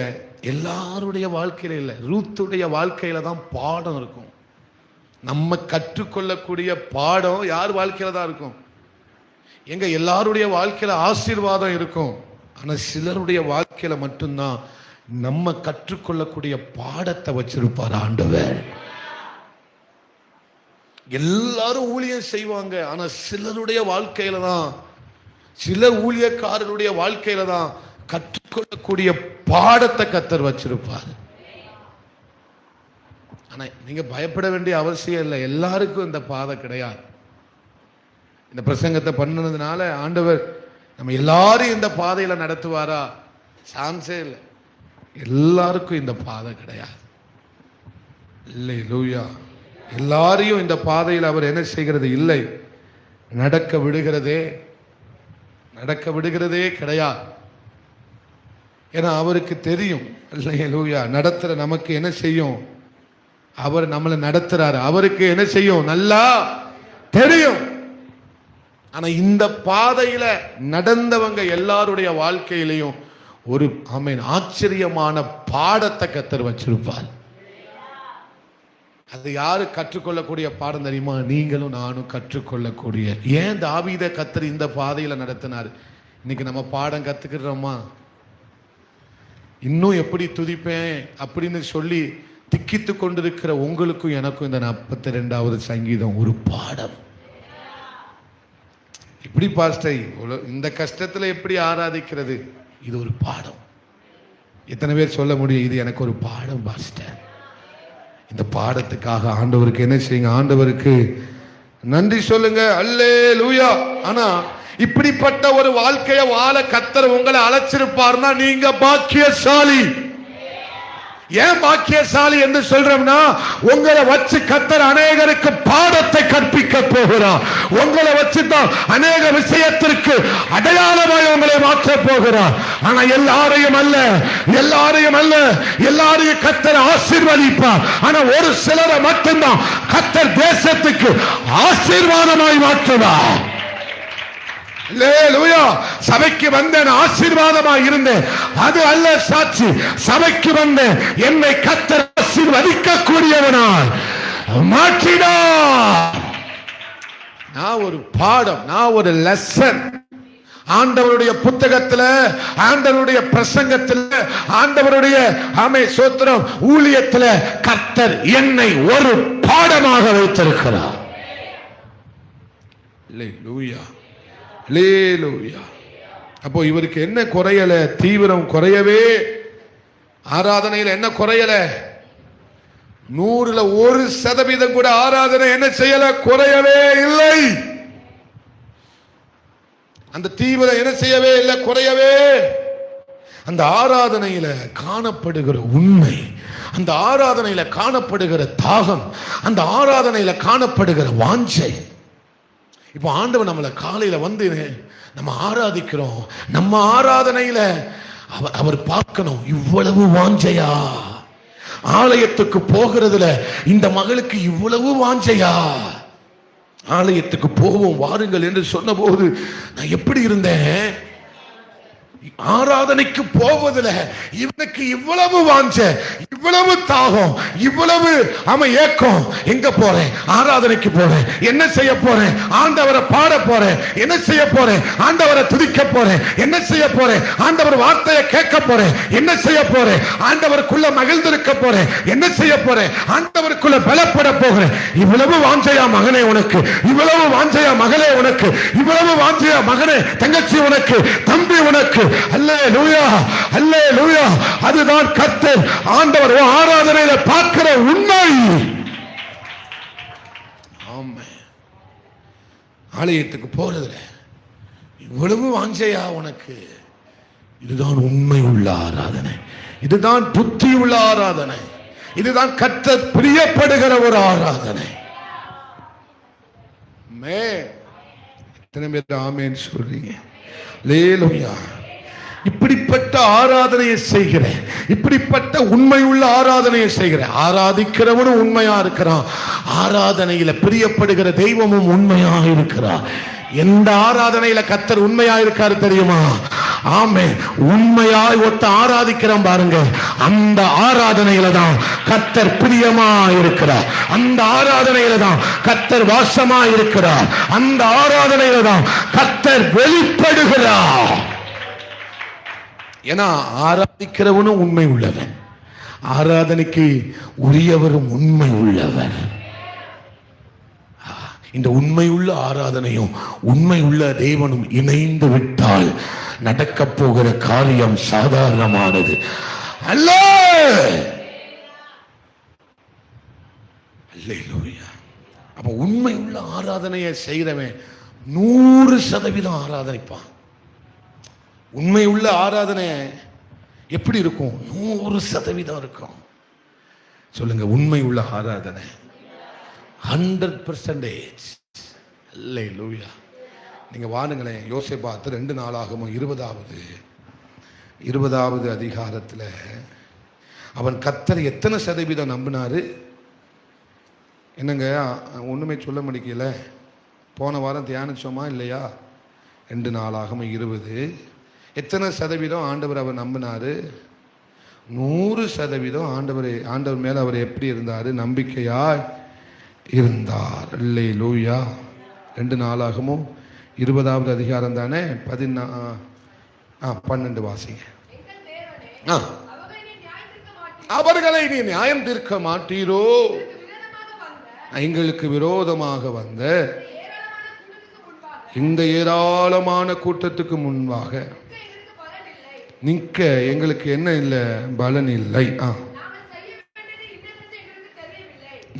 Speaker 1: எல்லாருடைய வாழ்க்கையில இல்லை, ரூத்துடைய வாழ்க்கையில தான் பாடம் இருக்கும். நம்ம கற்றுக்கொள்ளக்கூடிய பாடம் யார் வாழ்க்கையில தான் இருக்கும்? எங்க எல்லாருடைய வாழ்க்கையில ஆசீர்வாதம் இருக்கும், ஆனா சிலருடைய வாழ்க்கையில மட்டும்தான் நம்ம கற்றுக்கொள்ளக்கூடிய பாடத்தை வச்சிருப்பார் ஆண்டவர். எல்லாரும் ஊழியம் செய்வாங்க, ஆனா சிலருடைய வாழ்க்கையில தான், சில ஊழியக்காரருடைய வாழ்க்கையில தான் கற்றுக்கொள்ளக்கூடிய பாடத்தை கர்த்தர் வச்சிருப்பார். ஆனா நீங்க பயப்பட வேண்டிய அவசியம் இல்லை, எல்லாருக்கும் இந்த பாதை கிடையாது. இந்த பிரசங்கத்தை பண்ணதுனால ஆண்டவர் நம்ம எல்லாரும் இந்த பாதையில நடத்துவாரா? சான்ஸே இல்லை. எல்லாருக்கும் இந்த பாதை கிடையாது. அல்லேலூயா. எல்லாரையும் இந்த பாதையில் அவர் என்ன செய்கிறது இல்லை, நடக்க விடுகிறதே கிடையாது. ஏன்னா அவருக்கு தெரியும், அல்லேலூயா, நடத்துற நமக்கு என்ன செய்யும், அவர் நம்மளை நடத்துறாரு, அவருக்கு என்ன செய்யும் நல்லா தெரியும். ஆனா இந்த பாதையில நடந்தவங்க எல்லாருடைய வாழ்க்கையிலையும் ஒரு ஆச்சரியமான பாடத்தை கர்த்தர் வச்சிருப்பார். அது யாரு கற்றுக்கொள்ளக்கூடிய பாடம் தெரியுமா? நீங்களும் நானும் கற்றுக்கொள்ளக்கூடிய. ஏன் தாவீதை கர்த்தர் இந்த பாதையில நடத்தினார்? இன்னைக்கு நம்ம பாடம் கத்துக்கிறோமா? இன்னும் எப்படி துதிப்பேன் அப்படின்னு சொல்லி திக்கித்து கொண்டிருக்கிற உங்களுக்கும் எனக்கும் இந்த 42வது சங்கீதம் ஒரு பாடம். இப்படி பாஸ்டர் இந்த கஷ்டத்துல எப்படி ஆராதிக்கிறது? இது ஒரு பாடம். எத்தனை பேர் சொல்ல முடியும், இது எனக்கு ஒரு பாடம் பாஸ்டர்? இந்த பாடத்துக்காக ஆண்டவருக்கு என்ன செய்யுங்க, ஆண்டவருக்கு நன்றி சொல்லுங்க. அல்லேலூயா. ஆனா இப்படிப்பட்ட ஒரு வாழ்க்கையை வாழ கர்த்தர் உங்களை அழைச்சிருப்பார்னா நீங்க பாக்கியசாலி. ஏன் பாக்கியசாலி என்று சொல்றோம்னா, உங்களை வச்சு கர்த்தர் அநேகருக்கு பாடத்தை கற்பிக்க போகிறார். உங்களை வச்சுதான் அநேக விஷயத்திற்கு அடையாளமாய் உங்களை மாற்ற போகிறார். ஆனா எல்லாரையும் அல்ல, எல்லாரையும் கர்த்தர் ஆசீர்வதிப்பார். ஆனா ஒரு சிலரை மட்டும்தான் கர்த்தர் தேசத்துக்கு ஆசீர்வாதமாய் மாற்றுவார். அல்லேலூயா. சபைக்கு வந்தேன், ஆசீர்வாதமாக இருந்தேன், அது அல்ல சாட்சி. சபைக்கு வந்தேன், என்னை கர்த்தர் ஆசீர்வதிக்க கூடியவனாய் மாற்றினார். நான் ஒரு பாடம், நான் ஒரு லெசன். ஆண்டவருடைய புத்தகத்துல, ஆண்டவருடைய பிரசங்கத்துல, ஆண்டவருடைய சோத்திரம் ஊழியத்துல கர்த்தர் என்னை ஒரு பாடமாக வைத்திருக்கிறார். அல்லேலூயா. அப்போ இவருக்கு என்ன குறையல? தீவிரம் குறையவே, ஆராதனையில் என்ன குறையல? 100ல் 1% கூட ஆராதனை என்ன செய்யல, குறையவே இல்லை. அந்த தீவிரம் என்ன செய்யவே இல்லை, குறையவே. அந்த ஆராதனையில காணப்படுகிற உண்மை, அந்த ஆராதனையில காணப்படுகிற தாகம், அந்த ஆராதனையில காணப்படுகிற வாஞ்சை. இப்போ ஆண்டவர் நம்மளை காலையில வந்து நம்ம ஆராதிக்கிறோம், நம்ம ஆராதனையில அவர் பார்க்கணும், இவ்வளவு வாஞ்சையா ஆலயத்துக்கு போகிறதுல இந்த மகளுக்கு, இவ்வளவு வாஞ்சையா ஆலயத்துக்கு போவோம் வாருங்கள் என்று சொன்ன போது நான் எப்படி இருந்தேன்? ஆராதனைக்கு போவதில் இவனுக்கு இவ்வளவு வாஞ்ச, இவ்வளவு தாகம், இவ்வளவு ஏக்கம். எங்க போறேன்? ஆராதனைக்கு போறேன். என்ன செய்ய போறேன்? ஆண்டவரை பாட போறேன். என்ன செய்ய போறேன்? ஆண்டவரை துதிக்க போறேன். என்ன செய்ய போறேன்? ஆண்டவர் வார்த்தையை கேட்க போறேன். என்ன செய்ய போறேன்? ஆண்டவருக்குள்ள மகிழ்ந்திருக்க போறேன். என்ன செய்ய போறேன்? ஆண்டவருக்குள்ள பலப்பட போகிறேன். இவ்வளவு வாஞ்சையா மகனே உனக்கு, இவ்வளவு வாஞ்சையா மகளே உனக்கு, இவ்வளவு வாஞ்சையா மகனே தங்கச்சி உனக்கு, தம்பி உனக்கு. அல்லேலூயா, அல்லேலூயா. அதுதான் கர்த்தர் ஆண்டவர் ஆராதனையில பார்க்கிற உண்மை. ஆலயத்துக்கு போறதுல இவ்வளவு வாஞ்சையா உனக்கு, இதுதான் உண்மை உள்ள ஆராதனை, இதுதான் புத்தி உள்ள ஆராதனை, இதுதான் கர்த்தர் பிரியப்படுகிற ஒரு ஆராதனை. எத்தனை பேர் ஆமென் சொல்றீங்க? அல்லேலூயா. இப்படிப்பட்ட ஆராதனையை செய்கிறேன், இப்படிப்பட்ட உண்மை உள்ள ஆராதனையை செய்கிறேன். ஆராதிக்கிறவனும் உண்மையா இருக்கிறான், ஆராதனையில பிரியப்படுகிற தெய்வமும் உண்மையாக இருக்கிறார். எந்த ஆராதனையில கர்த்தர் உண்மையா இருக்காரு தெரியுமா? ஆமே, உண்மையாய் ஒத்த ஆராதிக்கிறோம் பாருங்க, அந்த ஆராதனையில தான் கர்த்தர் பிரியமா இருக்கிறார், அந்த ஆராதனையில தான் கர்த்தர் வாசமா இருக்கிறார், அந்த ஆராதனையில தான் கர்த்தர் வெளிப்படுகிறார். ஏன்னா ஆராதிக்கிறவனும் உண்மை உள்ளவன், ஆராதனைக்கு உரியவரும் உண்மை உள்ளவர். இந்த உண்மை உள்ள ஆராதனையும் உண்மை உள்ள தேவனும் இணைந்து விட்டால் நடக்க போகிற காரியம் சாதாரணமானது அல்ல. அப்ப உண்மை உள்ள ஆராதனையை செய்கிறவன் 100% ஆராதனைப்பான். உண்மை உள்ள ஆராதனை எப்படி இருக்கும்? 100% இருக்கும். சொல்லுங்க, உண்மை உள்ள ஆராதனை 100%. அல்லேலூயா. நீங்க வாருங்களேன், யோசேபாத் 2 நாளாகமம் 20வது அதிகாரத்துல அவன் கர்த்தரை எத்தனை சதவீதம் நம்பினாரு? என்னங்க ஒண்ணுமே சொல்ல முடியல. போன வாரம் தியானிச்சோமா இல்லையா? 2 நாளாகமம் 20 எத்தனை சதவீதம் ஆண்டவர் அவர் நம்பினாரு? 100% ஆண்டவர் மேல அவர் எப்படி இருந்தாரு? நம்பிக்கையாய் இருந்தார். அல்லேலூயா. 2 நாளாகமும் 20வது அதிகாரம் தானே, 12 வாசிங்க. அவர்களை நீ நியாயம் தீர்க்க மாட்டீரோ, எங்களுக்கு விரோதமாக வந்த இந்த ஏராளமான கூட்டத்துக்கு முன்பாக நிற்க எங்களுக்கு என்ன இல்லை? பலன் இல்லை.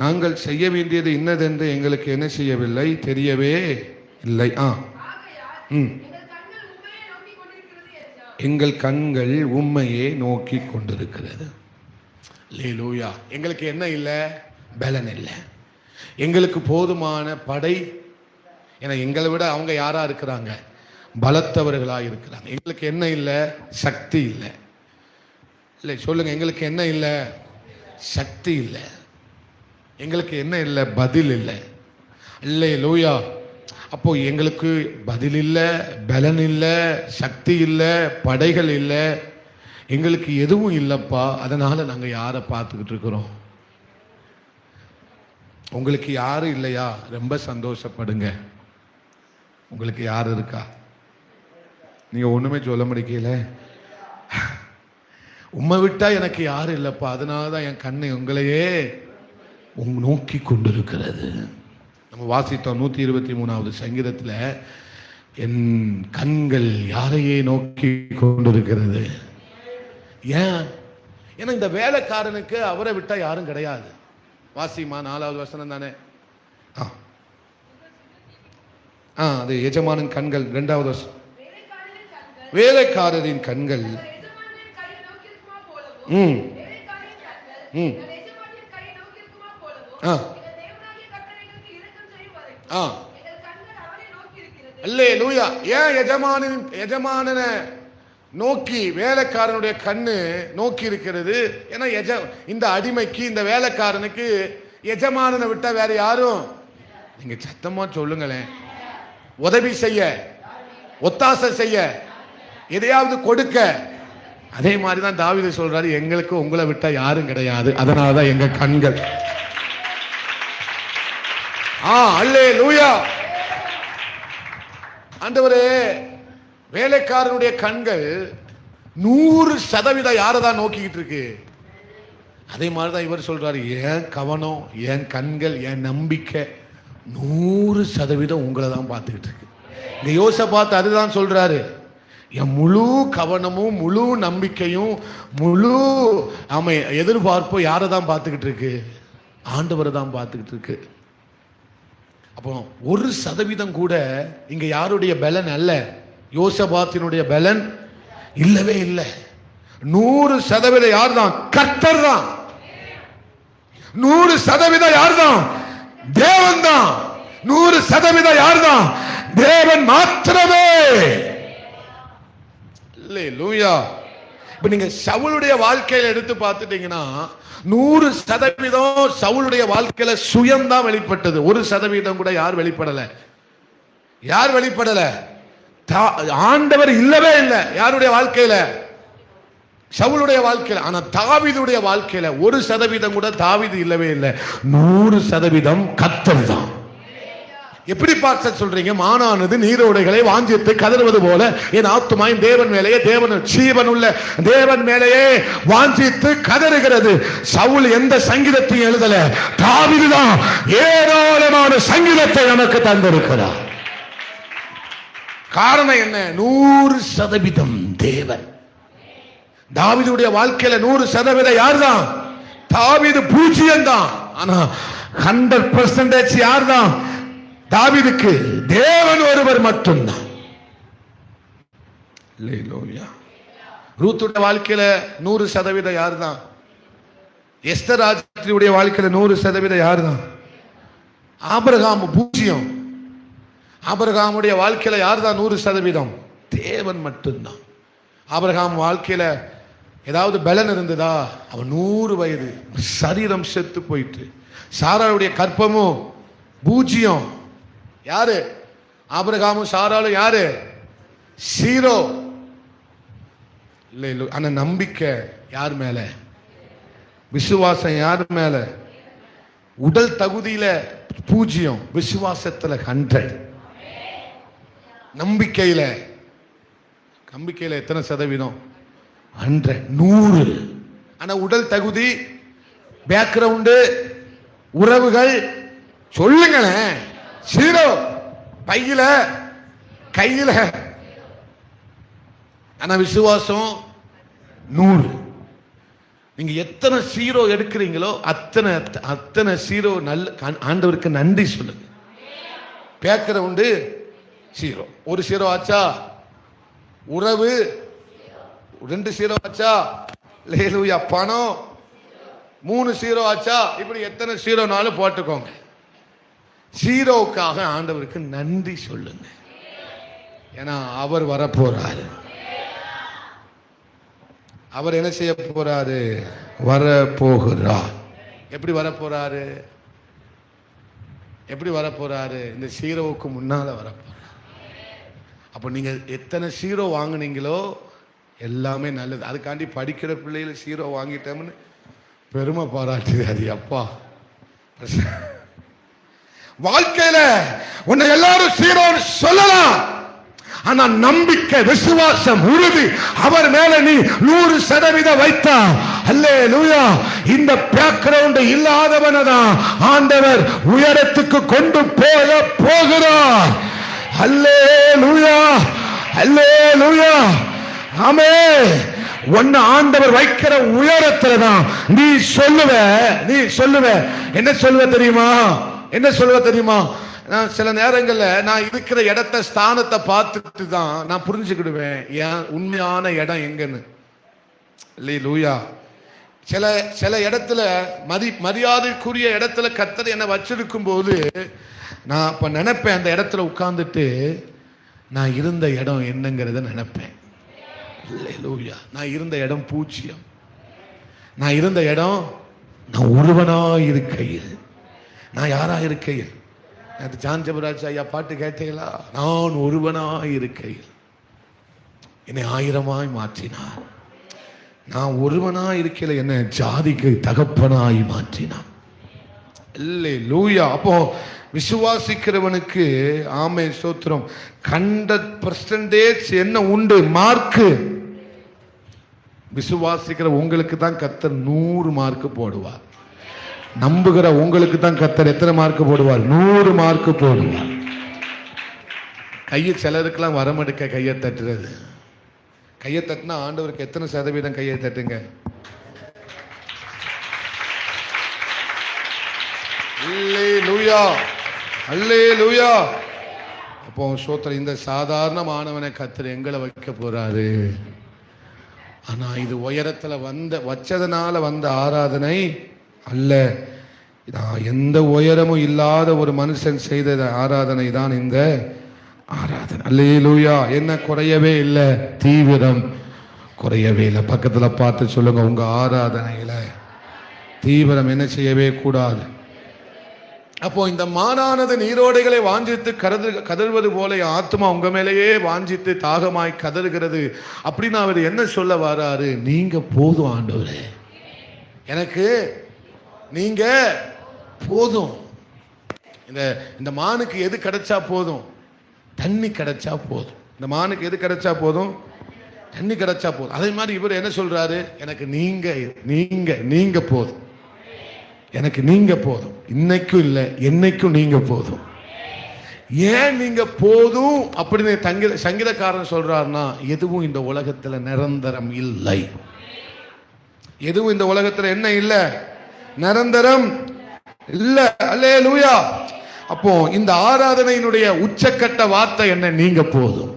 Speaker 1: நாங்கள் செய்ய வேண்டியது இன்னதென்று எங்களுக்கு என்ன செய்யவில்லை? தெரியவே இல்லை. எங்கள் கண்கள் உண்மையே நோக்கி கொண்டிருக்கிறது. அல்லேலூயா. எங்களுக்கு என்ன இல்லை? பலன் இல்லை. எங்களுக்கு போதுமான படை, ஏன்னா எங்களை விட அவங்க யாரா இருக்கிறாங்க? பலத்தவர்களாக இருக்கிறாங்க. எங்களுக்கு என்ன இல்லை? சக்தி இல்லை. இல்லை சொல்லுங்க, எங்களுக்கு என்ன இல்லை? சக்தி இல்லை. எங்களுக்கு என்ன இல்லை? பதில் இல்லை. அல்லேலூயா. அப்போ எங்களுக்கு பதில் இல்லை, பலன் இல்லை, சக்தி இல்லை, படைகள் இல்லை, எங்களுக்கு எதுவும் இல்லைப்பா. அதனால நாங்கள் யாரை பார்த்துக்கிட்டு இருக்கிறோம்? உங்களுக்கு யாரும் இல்லையா? ரொம்ப சந்தோஷப்படுங்க. உங்களுக்கு யார் இருக்கா? நீங்க ஒண்ணுமே சொல்ல முடியல. உம்மை விட்டா எனக்கு யாரும் இல்லைப்பா, அதனாலதான் என் கண்ணை உங்களையே நோக்கி கொண்டிருக்கிறது. நம்ம வாசித்தோம் 123வது சங்கீதத்துல, என் கண்கள் யாரையே நோக்கி கொண்டிருக்கிறது. ஏன்? ஏன்னா இந்த வேலைக்காரனுக்கு அவரை விட்டா யாரும் கிடையாது. வாசிமா 4வது வசனம் தானே. அது எஜமானின் கண்கள். 2வது வசனம், வேலைக்காரரின் கண்கள் அல்லேலூயா. ஏன் எஜமானனை நோக்கி வேலைக்காரனுடைய கண்ணு நோக்கி இருக்கிறது? ஏன்னா இந்த அடிமைக்கு, இந்த வேலைக்காரனுக்கு எஜமானனை விட்டா வேற யாரும், நீங்க சத்தமா சொல்லுங்களேன், உதவி செய்ய, ஒத்தாசை செய்ய, எதையாவது கொடுக்க. அதே மாதிரிதான் தாவீது சொல்றாரு, எங்களுக்கு உங்களை விட்டா யாரும் கிடையாது, அதனாலதான் எங்க கண்கள். அல்லேலூயா. ஆண்டவரே, வேலைக்காரனுடைய கண்கள் 100% யாரதான் நோக்கிக்கிட்டு இருக்கு? அதே மாதிரிதான் இவர் சொல்றாரு, என் கவனம், என் கண்கள், என் நம்பிக்கை 100% உங்களை தான் பார்த்துக்கிட்டு இருக்கு. இங்க யோசேபாத் அதுதான் சொல்றாரு, என் முழு கவனமும் முழு நம்பிக்கையும் முழு எதிர்பார்ப்பும் யாரை தான் பார்த்துக்கிட்டு இருக்கு? ஆண்டவரை தான் பார்த்துக்கிட்டு இருக்கு. அப்போ 1% கூட இங்க யாருடைய பலன் அல்ல, யோசேபாத்தினுடைய பலன் இல்லவே இல்லை. 100% யார் தான்? கர்த்தர் தான். 100% யார் தான்? தேவன் தான். 100% யார் தான்? தேவன் மாத்திரமே. அல்லேலூயா. இப்ப நீங்க சவுலுடைய வாழ்க்கையில எடுத்து பார்த்துட்டீங்கன்னா 100% சவுலுடைய வாழ்க்கையில சுயம்தான் வெளிப்பட்டது. 1% கூட யார் வெளிப்படல? யார் வெளிப்படல? ஆண்டவர் இல்லவே இல்லை யாருடைய வாழ்க்கையில? சவுலுடைய வாழ்க்கையில. ஆனா தாவீதுடைய வாழ்க்கையில 1% கூட தாவீது இல்லவே இல்லை. 100% கர்த்தர் தான். எப்படி பார்க்க சொல்றீங்க? மானானது நீரோடைகளை வாஞ்சித்து கதறுவது போல என் ஆத்துமாயின் தேவன் மேலேயே, தேவன் ஜீவனுள்ள தேவன் மேலேயே வாஞ்சித்து கதறுகிறது. சவுல் எந்த சங்கீதத்தையும் எழுதல, தாவீது தான் ஏராளமான சங்கீதத்தை நமக்கு தந்திருக்கிறார். காரணம் என்ன? 100% தேவன். தாவீதுடைய வாழ்க்கையில 100% யார் தான்? தாவீது 0 தான். ஆனா 100% யார் தான்? தாவீதுக்கு தேவன் ஒருவர் மட்டும்தான். ரூத்துடைய வாழ்க்கையில 100% யார் தான்? எஸ்தர் ராஜ்யத்தினுடைய வாழ்க்கையில 100% யார் தான்? ஆபிரகாம் 0. ஆபிரகாமுடைய வாழ்க்கையில யார் தான் 100%? தேவன் மட்டும்தான். ஆபிரகாம் வாழ்க்கையில ஏதாவது பலன் இருந்ததா? அவன் 100 வயது, சரீரம் செத்து போயிட்டு. சாராளுடைய கற்பமும் 0. யாரு? ஆபிரகாமும் சாராளும் யாரு? 0. இல்லை இல்லை. ஆனா நம்பிக்கை யார் மேல? விசுவாசம் யார் மேல? உடல் தகுதியில 0, விசுவாசத்துல 100. நம்பிக்கையில எத்தனை சதவீதம்? 100, 100. ஆனா உடல் தகுதி, பேக்ரவுண்டு, உறவுகள் சொல்லுங்களேன் 0. பையில கையில. ஆனா விசுவாசம் 100. நீங்க எத்தனை 0 எடுக்கிறீங்களோ அத்தனை 0 நல்ல ஆண்டவருக்கு நன்றி சொல்லுங்க. பேக்ரவுண்டு 0. 1 0 ஆச்சா? உறவு 2 0 ஆச்சா? அல்லேலூயா. பணம் 3 0 ஆச்சா? இப்படி எத்தனை 0னாலும் போட்டுக்கோங்க. 0க்காக ஆண்டவருக்கு நன்றி சொல்லுங்க. ஏன்னா அவர் வரப்போறாரு. அவர் என்ன செய்ய போறாரு? வரப்போகிறார். எப்படி வரப்போறாரு? எப்படி வரப்போறாரு? இந்த 0க்கு முன்னால வரப்போறார். அப்ப நீங்க எத்தனை 0 வாங்குனீங்களோ எல்லாமே நல்லது. அதுக்காண்டி படிக்கிற பிள்ளைகளை 0 வாங்கிட்டோம்னு பெருமை பாராட்டுது. அப்பா வாழ்க்கையில உன்னை எல்லாரும் 0 சொல்லலாம். ஆனா நம்பிக்கை, விசுவாசம், உறுதி அவர் மேல நீ 100% வைத்தா, அல்லேலூயா, இந்த பேக்ரவுண்ட் இல்லாதவனதான் ஆண்டவர் உயரத்துக்கு கொண்டு போக போகிறார். அல்லேலூயா, அல்லேலூயா, ஆமென். ஒன்னு ஆண்டவர் வைக்கிற உயரத்துல தான் நீ சொல்லுவ. என்ன சொல்லுவ தெரியுமா? என்ன சொல்லுவ தெரியுமா? நான் சில நேரங்கள்ல நான் இருக்கிற இடத்த, ஸ்தானத்தை பார்த்துட்டு தான் நான் புரிஞ்சுக்கிடுவேன் ஏன் உண்மையான இடம் எங்கன்னு. அல்லேலூயா. சில இடத்துல மரியாதைக்குரிய இடத்துல கர்த்தர் என்னை வச்சிருக்கும் போது நான் அப்ப நினைப்பேன், அந்த இடத்துல உட்கார்ந்துட்டு நான் இருந்த இடம் என்னங்கிறத நினைப்பேன். அல்லேலூயா. நான் இருந்த இடம் 0. நான் இருந்த இடம் நான் ஒருவனாய் இருக்கையில். நான் யாரா இருக்கையில்? ஜான் ஜெபராஜ் ஐயா பாட்டு கேட்டீங்களா? நான் ஒருவனாய் இருக்கையில் என்னை 1000ஆய் மாற்றினார். நான் ஒருவனாய் இருக்கையில் என்னை ஜாதிக்கு தகப்பனாய் மாற்றினார். அல்லேலூயா. அப்போ விசுவாசிக்கிறவனுக்கு ஆமென் ஸ்தோத்திரம் 100% என்ன உண்டு? மார்க்கு. விசுவாசிக்கிற உங்களுக்கு தான் கர்த்தர் 100 மார்க் போடுவார். நம்புகிற உங்களுக்கு தான் கர்த்தர் எத்தனை மார்க் போடுவார்? 100 மார்க் போடுவார். கையை சிலருக்கெல்லாம் வரமடுக்க கையை தட்டுறது. கையை தட்டினா ஆண்டவருக்கு எத்தனை சதவீதம் கையை தட்டுங்க? அல்லேலூயா, அல்லேலூயா. அப்போ சோத்திரம். இந்த சாதாரணமானவனை கர்த்தர் எங்களை வைக்க போறாரு. ஆனா இது உயரத்துல வச்சதுனால வந்த ஆராதனை அல்ல. எந்த உயரமும் இல்லாத ஒரு மனுஷன் செய்த ஆராதனை தான் இந்த ஆராதனை. அல்லேலூயா. என்ன குறையவே இல்லை? தீவிரம் குறையவே இல்லை. பக்கத்துல பார்த்து சொல்லுங்க, உங்க ஆராதனையில தீவிரம் என்ன செய்யவே கூடாது. அப்போ இந்த மானானது நீரோடைகளை வாஞ்சித்து கதறுவது போல ஆத்மா உங்க மேலேயே வாஞ்சித்து தாகமாய் கதறுகிறது அப்படின்னு அவர் என்ன சொல்ல வராரு? நீங்க போதும் ஆண்டவரே, எனக்கு நீங்க போதும். இந்த மானுக்கு எது கிடைச்சா போதும்? தண்ணி கிடைச்சா போதும். இந்த மானுக்கு எது கிடைச்சா போதும்? தண்ணி கிடைச்சா போதும். அதே மாதிரி இவர் என்ன சொல்றாரு? எனக்கு நீங்க நீங்க நீங்க போதும், எனக்கு நீங்க போதும். இன்னைக்கும் இல்லை, என்னைக்கும் நீங்க போதும். ஏன் நீங்க போதும் அப்படின்னு சங்கீதக்காரன் சொல்றாருன்னா, எதுவும் இந்த உலகத்துல நிரந்தரம் இல்லை. எதுவும் இந்த உலகத்துல என்ன இல்லை? நிரந்தரம் இல்ல. அல்லேலூயா. அப்போ இந்த ஆராதனையினுடைய உச்சக்கட்ட வார்த்தை என்ன? நீங்க போதும்.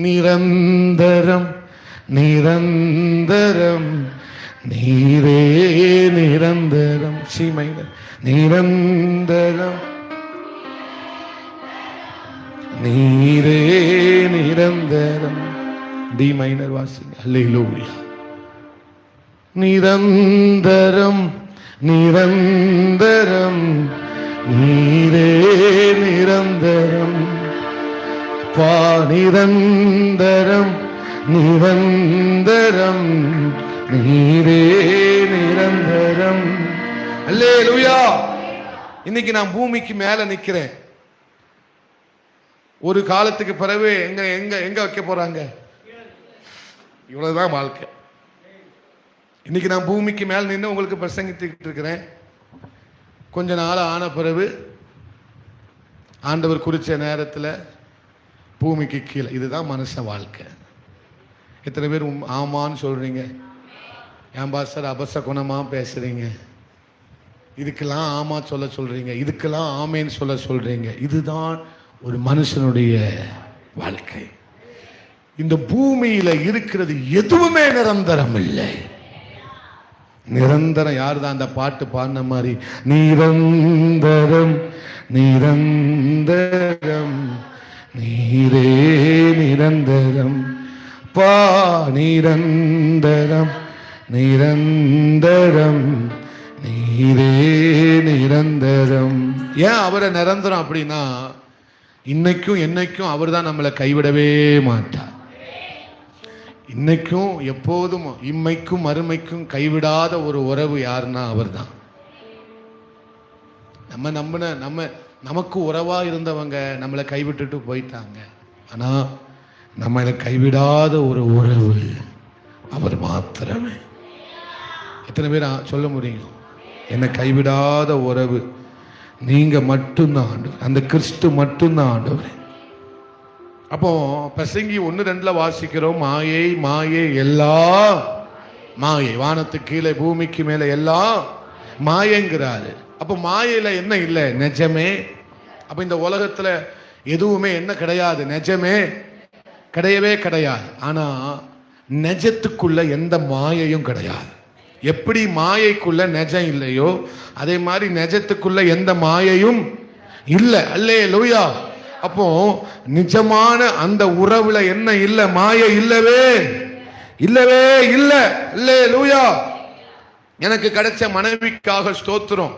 Speaker 1: நிரந்தரம் நிரந்தரம் நீரே நிரந்தரம். சீமைனர் நிரந்தரம் நீரே நிரந்தரம். டி மைனர் வாசிங்க. அல்லேலூயா. நிரந்தரம் நிரந்தரம் நீரே நிரந்தரம். பா நிரந்தரம் நிரந்தரம் நீரே நிரந்தரம். அல்லேலூயா. இன்னைக்கு நான் பூமிக்கு மேல நிக்கிறேன். ஒரு காலத்துக்கு பிறகு எங்க எங்க எங்க வைக்க போறாங்க? இவ்வளவுதான் வாழ்க்கை. இன்னைக்கு நான் பூமிக்கு மேல நின்று உங்களுக்கு பிரசங்கித்துக்கிட்டு இருக்கிறேன். கொஞ்ச நாள் ஆன பிறகு ஆண்டவர் குறிச்ச நேரத்தில் பூமிக்கு கீழே. இதுதான் மனுஷ வாழ்க்கை. எத்தனை பேர் ஆமான்னு சொல்றீங்க? ஏன் பாஸ்டர் அபச குணமா பேசுறீங்க? இதுக்கெல்லாம் ஆமா சொல்ல சொல்றீங்க, இதுக்கெல்லாம் ஆமேன்னு சொல்ல சொல்றீங்க. இதுதான் ஒரு மனுஷனுடைய வாழ்க்கை. இந்த பூமியில இருக்கிறது எதுவுமே நிரந்தரம் இல்லை. நிரந்தரம் யார் தான் அந்த பாட்டு பாடின மாதிரி? நிரந்தரம் நிரந்தரம் நீரே நிரந்தரம். பா நிரந்தரம் நிரந்தரம் நீரே நிரந்தரம். ஏன் அவரை நிரந்தரம் அப்படின்னா, இன்னைக்கும் என்னைக்கும் அவர் தான் நம்மளை கைவிடவே மாட்டார். இன்னைக்கும் எப்போதும் இம்மைக்கும் மறுமைக்கும் கைவிடாத ஒரு உறவு யாருன்னா அவர் தான். நமக்கு உறவா இருந்தவங்க நம்மளை கைவிட்டுட்டு போயிட்டாங்க. ஆனா நம்மளை கைவிடாத ஒரு உறவு அவர் மாத்திரமே. எத்தனை பேர் சொல்ல முடியும்? என்னை கைவிடாத உறவு நீங்க மட்டும்தான் ஆண்டவர், அந்த கிறிஸ்து மட்டும்தான் ஆண்டவர். அப்போ பிரசங்கி 1:2 வாசிக்கிறோம். மாயை மாயை எல்லாம் மாயை, வானத்துக்கு கீழே பூமிக்கு மேலே எல்லாம் மாயங்கிறாரு. அப்போ மாயையில என்ன இல்லை? நிஜமே. அப்ப இந்த உலகத்துல எதுவுமே என்ன கிடையாது? நிஜமே கிடையவே கிடையாது. ஆனா நிஜத்துக்குள்ள எந்த மாயையும் கிடையாது. எப்படி மாயைக்குள்ள நிஜம் இல்லையோ அதே மாதிரி நிஜத்துக்குள்ள எந்த மாயையும் இல்லை. அல்லேலூயா. அப்போ நிஜமான அந்த உறவுல என்ன இல்ல? மாயை இல்லவே இல்லவே இல்ல. அல்லேலூயா. எனக்கு கிடைச்ச மனைவிக்காக ஸ்தோத்திரம்.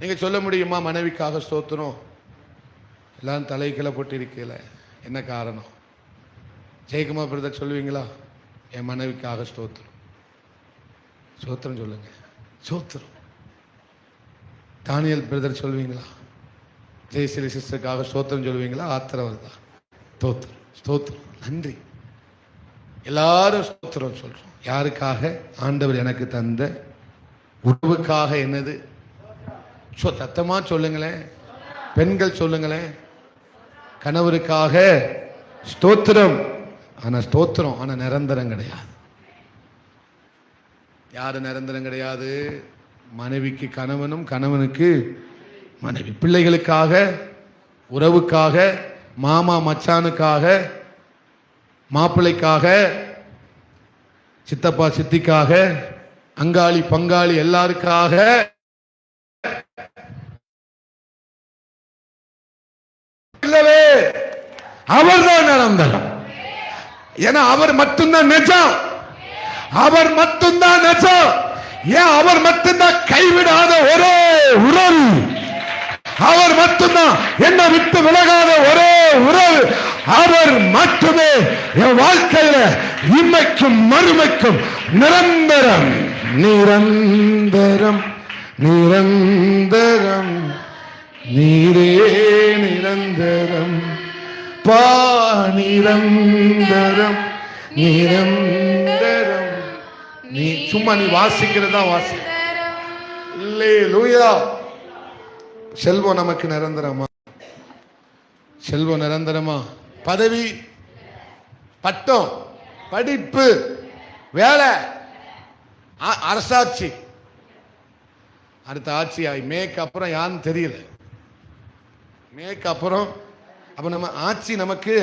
Speaker 1: நீங்க சொல்ல முடியுமா மனைவிக்காக ஸ்தோத்திரம்? எல்லாம் தலைக்கீழ போட்டு இருக்கல. என்ன காரணம்? ஜெயக்குமார் பிரதர் சொல்லுவீங்களா? என் மனைவிக்காக ஸ்தோத்திரம். ஸ்தோத்திரம் சொல்லுங்க. ஸ்தோத்திரம். தானியல் பிரதர் சொல்லுவீங்களா? ஜெயசிலி சிஸ்டருக்காக ஸ்தோத்திரம் சொல்லுவீங்களா? ஆத்திரவர் தான். ஸ்தோத்திரம் ஸ்தோத்திரம் நன்றி. எல்லாரும் ஸ்தோத்திரம் சொல்றோம். யாருக்காக? ஆண்டவர் எனக்கு தந்த உறவுக்காக. என்னது? சத்தமா சொல்லுங்களேன். பெண்கள் சொல்லுங்களேன். கணவருக்காக ஸ்தோத்திரம். ஆனா ஸ்தோத்திரம் ஆனா நிரந்தரம் கிடையாது. யாரு நிரந்தரம் கிடையாது? மனைவிக்கு கணவனும் கணவனுக்கு மனைவி, பிள்ளைகளுக்காக, உறவுக்காக, மாமா மச்சானுக்காக, மாப்பிள்ளைக்காக, சித்தப்பா சித்திக்காக, அங்காளி பங்காளி எல்லாருக்காக இல்லவே. அவர்தான் நிரந்தரம். ஏன்னா அவர் மட்டும்தான் நிஜம். அவர் மட்டும்தான் நிஜம். ஏன்? அவர் மட்டும்தான் கைவிடாத ஒரே உறவு. அவர் மட்டும்தான் என்னை விட்டு விலகாத ஒரே உறவு. அவர் மட்டுமே என் வாழ்க்கையில இம்மைக்கும் மறுமைக்கும் நிரந்தரம். நிரந்தரம் நிரந்தரம் நீரே நிரந்தரம் பா. நிரந்தரம் நிரந்தரம். நீ சும்மா நீ வாசிக்கிறதா வாசி. அல்லேலூயா. செல்வம் நமக்கு நிரந்தரமா? செல்வம் நிரந்தரமா? பதவி, பட்டம், படிப்பு, வேலை, அரசாட்சி, அடுத்த ஆட்சி மேற்கு அப்புறம் யாருன்னு தெரியல. மேற்கு அப்புறம் அப்ப நம்ம ஆட்சி நமக்கு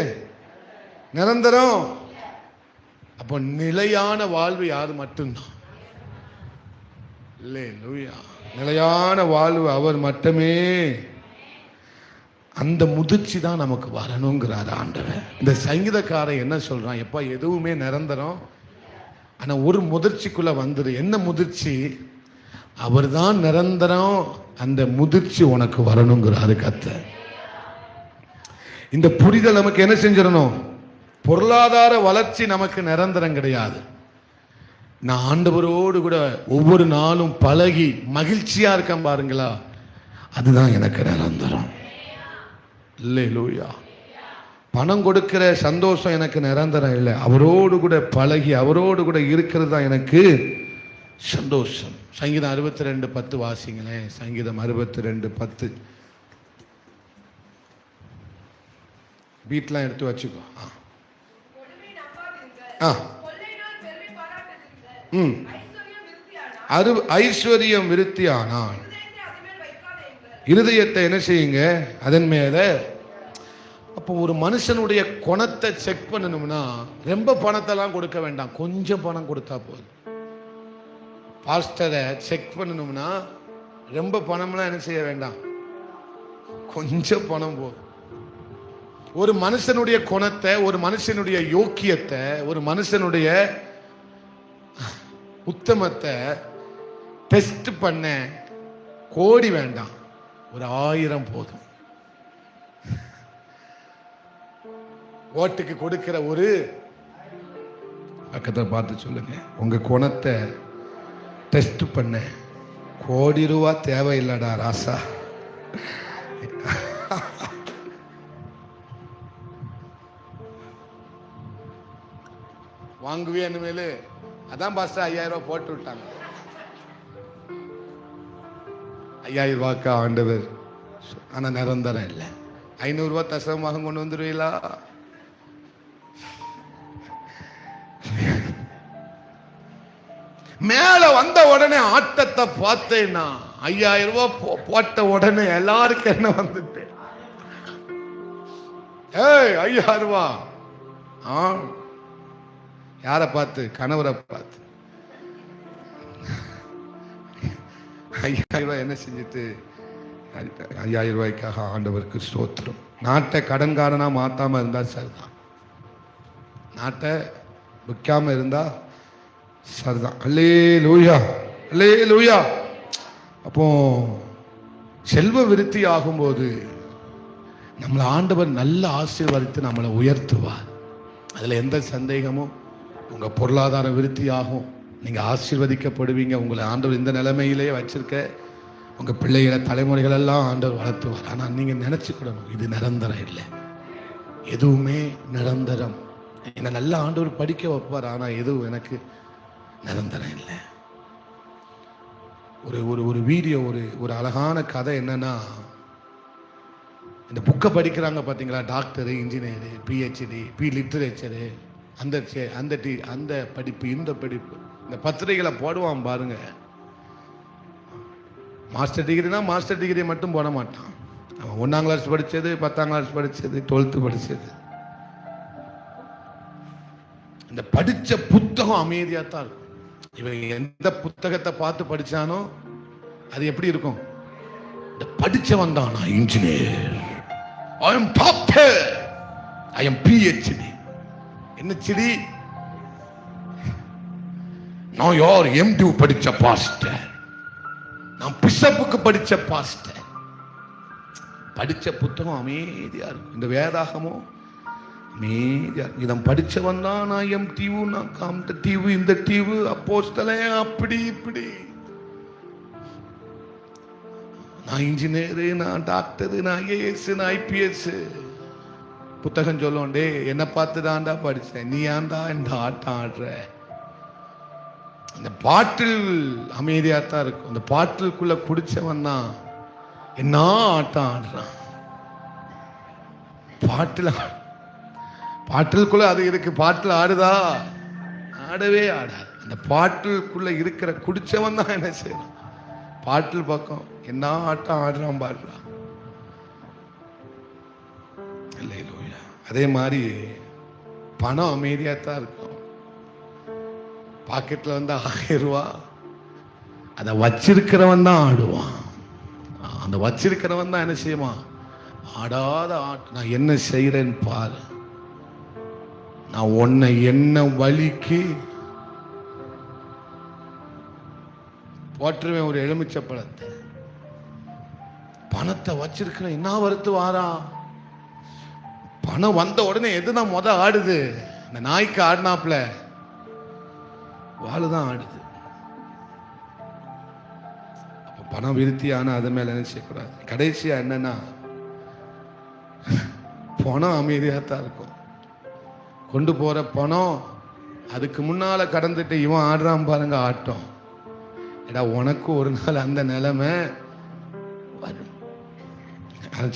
Speaker 1: நிரந்தரம். அப்போ நிலையான வாழ்வு யாரு? மட்டும்தான். அல்லேலூயா. நிலையான வாழ்வு அவர் மட்டுமே. அந்த முதிர்ச்சி தான் நமக்கு வரணுங்கிறார் ஆண்டவர். இந்த சங்கீதக்காரன் என்ன சொல்றான்? எப்பா எதுவுமே நிரந்தரம், ஆனா ஒரு முதிர்ச்சிக்குள்ள வந்துரு. என்ன முதிர்ச்சி? அவர் தான் நிரந்தரம். அந்த முதிர்ச்சி உனக்கு வரணுங்கிறாரு கர்த்தர். இந்த புரிதல் நமக்கு என்ன செஞ்சிடணும்? பொருளாதார வளர்ச்சி நமக்கு நிரந்தரம் கிடையாது. நான் ஆண்டவரோடு கூட ஒவ்வொரு நாளும் பழகி மகிழ்ச்சியா இருக்கேன் பாருங்களா, அதுதான் எனக்கு நிரந்தரம். அல்லேலூயா. பணம் கொடுக்கிற சந்தோஷம் எனக்கு நிரந்தரம் இல்லை. அவரோடு கூட பழகி அவரோடு கூட இருக்கிறது தான் எனக்கு சந்தோஷம். சங்கீதம் 62:10 வாசிங்களேன். சங்கீதம் 62:10 வீட்லாம் எடுத்து வச்சுக்கோ. ஐஸ்வர்யம் விருத்தியானால் இருதயத்தை என்ன செய்யுங்க? அதன் மேல. அப்போ ஒரு மனுஷனுடைய குணத்தை செக் பண்ணணும்னா ரொம்ப பணத்தெல்லாம் கொடுக்க வேண்டாம், கொஞ்சம் பணம் கொடுத்தா போதும். பாஸ்டரை செக் பண்ணணும்னா ரொம்ப பணம்லாம் என்ன செய்ய வேண்டாம், கொஞ்சம் பணம் போதும். ஒரு மனுஷனுடைய குணத்தை, ஒரு மனுஷனுடைய யோக்கியத்தை, ஒரு மனுஷனுடைய உத்தமத்தை டெஸ்ட் பண்ண கோடி வேண்டாம், ஒரு 1000 போதும். ஓட்டுக்கு கொடுக்கிற ஒரு பக்கத்தை பார்த்து சொல்லுங்க, உங்க குணத்தை டெஸ்ட் பண்ண கோடி ரூபா தேவையில்லடா ராசா. வாங்குவே இனிமேலு. அதான் பாஸ்டர் 5000 ரூபாய் போட்டு விட்டாங்க. 5000 ரூபாய்க்கு ஆண்டவர். ஆனா நிரந்தரம் இல்லை. 500 ரூபாய் தசமாக கொண்டு வந்துருவீங்களா? மேல வந்த உடனே ஆட்டத்தை பார்த்தேன்னா 5000 ரூபாய் போட்ட உடனே எல்லாருக்கும் என்ன வந்துட்டு, ஏய் 5000 ரூபாய். யாரை பார்த்து? கணவரை பார்த்து. 5000 ரூபாய் என்ன செஞ்சுட்டு 5000 ரூபாய்க்காக ஆண்டவருக்கு ஸ்தோத்திரம். நாட்டை கடன்காரனா மாத்தாம இருந்தா சரிதான், நாட்டை விற்காம இருந்தா சரிதான். அல்லேலூயா, அல்லேலூயா. அப்போ செல்வ விருத்தி ஆகும்போது நம்மளை ஆண்டவர் நல்ல ஆசீர்வதித்து நம்மளை உயர்த்துவார். அதுல எந்த சந்தேகமும். உங்க பொருளாதார விருத்தி ஆகும், நீங்க ஆசீர்வதிக்கப்படுவீங்க. உங்களை ஆண்டவர் இந்த நிலைமையிலே வச்சிருக்க உங்க பிள்ளைகளை தலைமுறைகள் எல்லாம் ஆண்டவர் வளர்த்துவார். ஆனா நீங்க நினைச்சுக்கிடணும், இது நிரந்தரம் இல்லை. எதுவுமே நிரந்தரம். என்ன நல்ல ஆண்டவர் படிக்க வைப்பார், ஆனா எதுவும் எனக்கு நிரந்தரம் இல்லை. ஒரு வீடியோ, ஒரு அழகான கதை என்னன்னா, இந்த புக்கை படிக்கிறாங்க பார்த்தீங்களா, டாக்டரு, இன்ஜினியரு, PhD, லிட்ரேச்சரு, அந்த படிப்பு, இந்த படிப்பு, இந்த பத்திரிகைகளை போடுவான் பாருங்க. மாஸ்டர் டிகிரினா மாஸ்டர் டிகிரி மட்டும் போட மாட்டான். அவன் 1ஆம் கிளாஸ் படிச்சது, 10ஆம் கிளாஸ் படிச்சது, 12th படிச்சது. இந்த படிச்ச புத்தகம் அமைதியா தான் இருக்கும். இவன் எந்த புத்தகத்தை பார்த்து படிச்சானோ அது எப்படி இருக்கும்? இந்த படிச்சவன் தான் நான் engineer, I am doctor, I am PhD. என்ன சிடி? நான் யார்? MD படிச்ச பாஸ்டர், நான் பிஷப்புக்கு படிச்ச பாஸ்டர். படிச்ச புத்தகம் அமைதியா இருக்கும். இந்த வேதாகமும் அமைதியா இருக்கும். இதை படிச்சவன் தான் நான் MTU, நான் காந்த டிவி, இந்த டிவி, அப்போஸ்தலன், அப்படி இப்படி, நான் இன்ஜினியரு, நான் டாக்டரு, நான் IAS, நான் IPS. புத்தகம் சொல்லும், டே என்ன பார்த்து தான்டா படிச்சேன், நீ ஏன்டா இந்த ஆட்டம் ஆடுற. இந்த பாட்டில் அமைதியாத்தான் இருக்கும். அந்த பாட்டிலுக்குள்ள குடிச்சவன் தான் என்ன ஆட்டம் ஆடுறான். பாட்டிலுக்குள்ள அது இருக்கு. பாட்டில் ஆடுதா? ஆடவே ஆடாது. அந்த பாட்டிலுக்குள்ள இருக்கிற குடிச்சவன் தான் என்ன செய்யறான், பாட்டில் பக்கம் என்ன ஆட்டம் ஆடுறான் பாடுறான். இல்லையா? அதே மாதிரி பணம் அமைதியாத்தான் இருக்கும். பாக்கெட்ல வந்து 1000 ரூபாய், அதை வச்சிருக்கிறவன் தான் ஆடுவான். அந்த வச்சிருக்கிறவன் தான் என்ன செய்வான், ஆடாத ஆட்டு. நான் என்ன செய்யறேன்னு பாரு, நான் உன்னை என்ன வலிக்கு போட்டுருவேன் ஒரு எலுமிச்சை பழத்தை. பணத்தை வச்சிருக்கிற என்ன வருத்து வாரா. பணம் வந்த உடனே எதுதான் ஆடுது? இந்த நாய்க்கு ஆடினாப்ல வாழுதான் ஆடுது. பணம் விருத்தியான அது மேல நினைச்சக்கூடாது. கடைசியா என்னன்னா, பணம் அமைதியாத்தான் இருக்கும். கொண்டு போற பணம் அதுக்கு முன்னால கடந்துட்டு இவன் ஆடுறான் பாருங்க ஆட்டம். ஏடா உனக்கு ஒரு நாள் அந்த நிலைமை வரும்.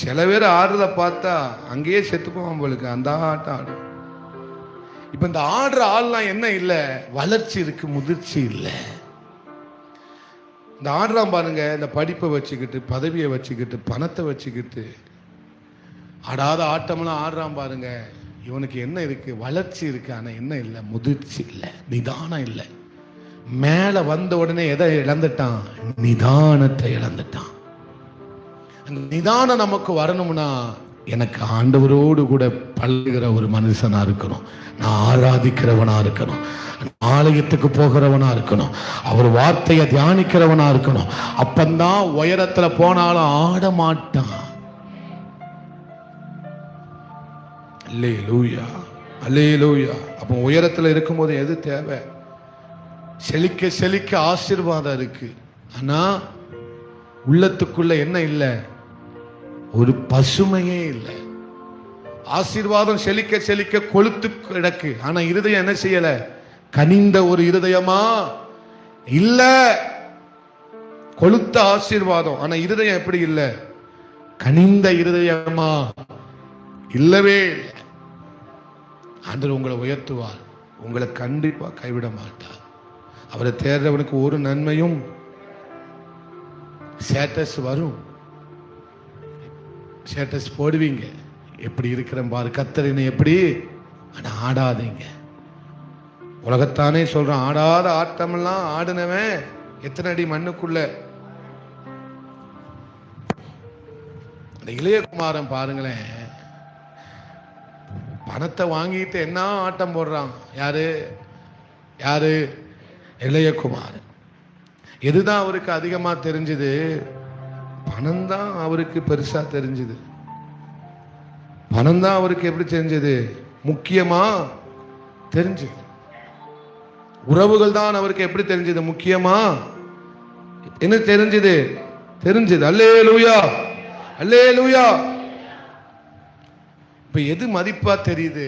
Speaker 1: சில பேர் ஆடுறத பார்த்தா அங்கேயே செத்துக்குவான் போலுக்கு, அந்த ஆட்டம் ஆடும். இப்ப இந்த ஆடுற ஆள்லாம் என்ன இல்ல, வளர்ச்சி இருக்கு, முதிர்ச்சி இல்லை. இந்த ஆடுறான் பாருங்க, இந்த படிப்பை வச்சுக்கிட்டு, பதவியை வச்சுக்கிட்டு, பணத்தை வச்சுக்கிட்டு ஆடாத ஆட்டம்லாம் ஆடுறான் பாருங்க. இவனுக்கு என்ன இருக்கு, வளர்ச்சி இருக்கு, ஆனா என்ன இல்லை, முதிர்ச்சி இல்லை, நிதானம் இல்லை. மேல வந்த உடனே எதை இழந்துட்டான், நிதானத்தை இழந்துட்டான். அந்த நிதானம் நமக்கு வரணும்னா எனக்கு ஆண்டவரோடு கூட பழகுகிற ஒரு மனுஷனா இருக்கணும், நான் ஆராதிக்கிறவனா இருக்கணும், ஆலயத்துக்கு போகிறவனா இருக்கணும், அவர் வார்த்தையை தியானிக்கிறவனா இருக்கணும். அப்பந்தான் உயரத்துல போனாலும் ஆட மாட்டான். அல்லேலூயா, அல்லேலூயா. அப்ப உயரத்துல இருக்கும்போது எது தேவை? செழிக்க செழிக்க ஆசீர்வாதம் இருக்கு, ஆனா உள்ளத்துக்குள்ள என்ன இல்லை, ஒரு பசுமையே இல்லை. ஆசீர்வாதம் செழிக்க செழிக்க கொழுத்து கிடக்கு, ஆனா இருதயம் என்ன செய்யல, கனிந்த ஒரு இருதயமா இல்ல. கொழுத்த ஆசீர்வாதம், ஆனா இருதயம் எப்படி இல்லை, கனிந்த இருதயமா இல்லவே இல்லை. ஆண்டவர் உங்களை உயர்த்துவார், உங்களை கண்டிப்பா கைவிட மாட்டார். அவரை தேடுறவனுக்கு ஒரு நன்மையும், ஸ்டேட்டஸ் வரும், ஸ்டேட்டஸ் போடுவீங்க, எப்படி இருக்கிற பாரு கர்த்தரினை எப்படி. ஆனா ஆடாதீங்க. உலகத்தானே சொல்றான், ஆடாத ஆட்டமெல்லாம் ஆடுனவன் எத்தனை அடி மண்ணுக்குள்ள. அந்த இளையகுமாரன் பாருங்களேன், பணத்தை வாங்கிட்டு என்ன ஆட்டம் போடுறான். யாரு யாரு? இளையகுமாரன். எதுதான் அவருக்கு அதிகமா தெரிஞ்சது? பணம் தான் அவருக்கு பெருசா தெரிஞ்சது. பணம் தான் அவருக்கு எப்படி தெரிஞ்சது? முக்கியமா தெரிஞ்சது. உறவுகள் தான் அவருக்கு எப்படி தெரிஞ்சது? முக்கியமா என்ன தெரிஞ்சது? தெரிஞ்சது. அல்லேலூயா, அல்லேலூயா. இப்ப எது மதிப்பா தெரியுது?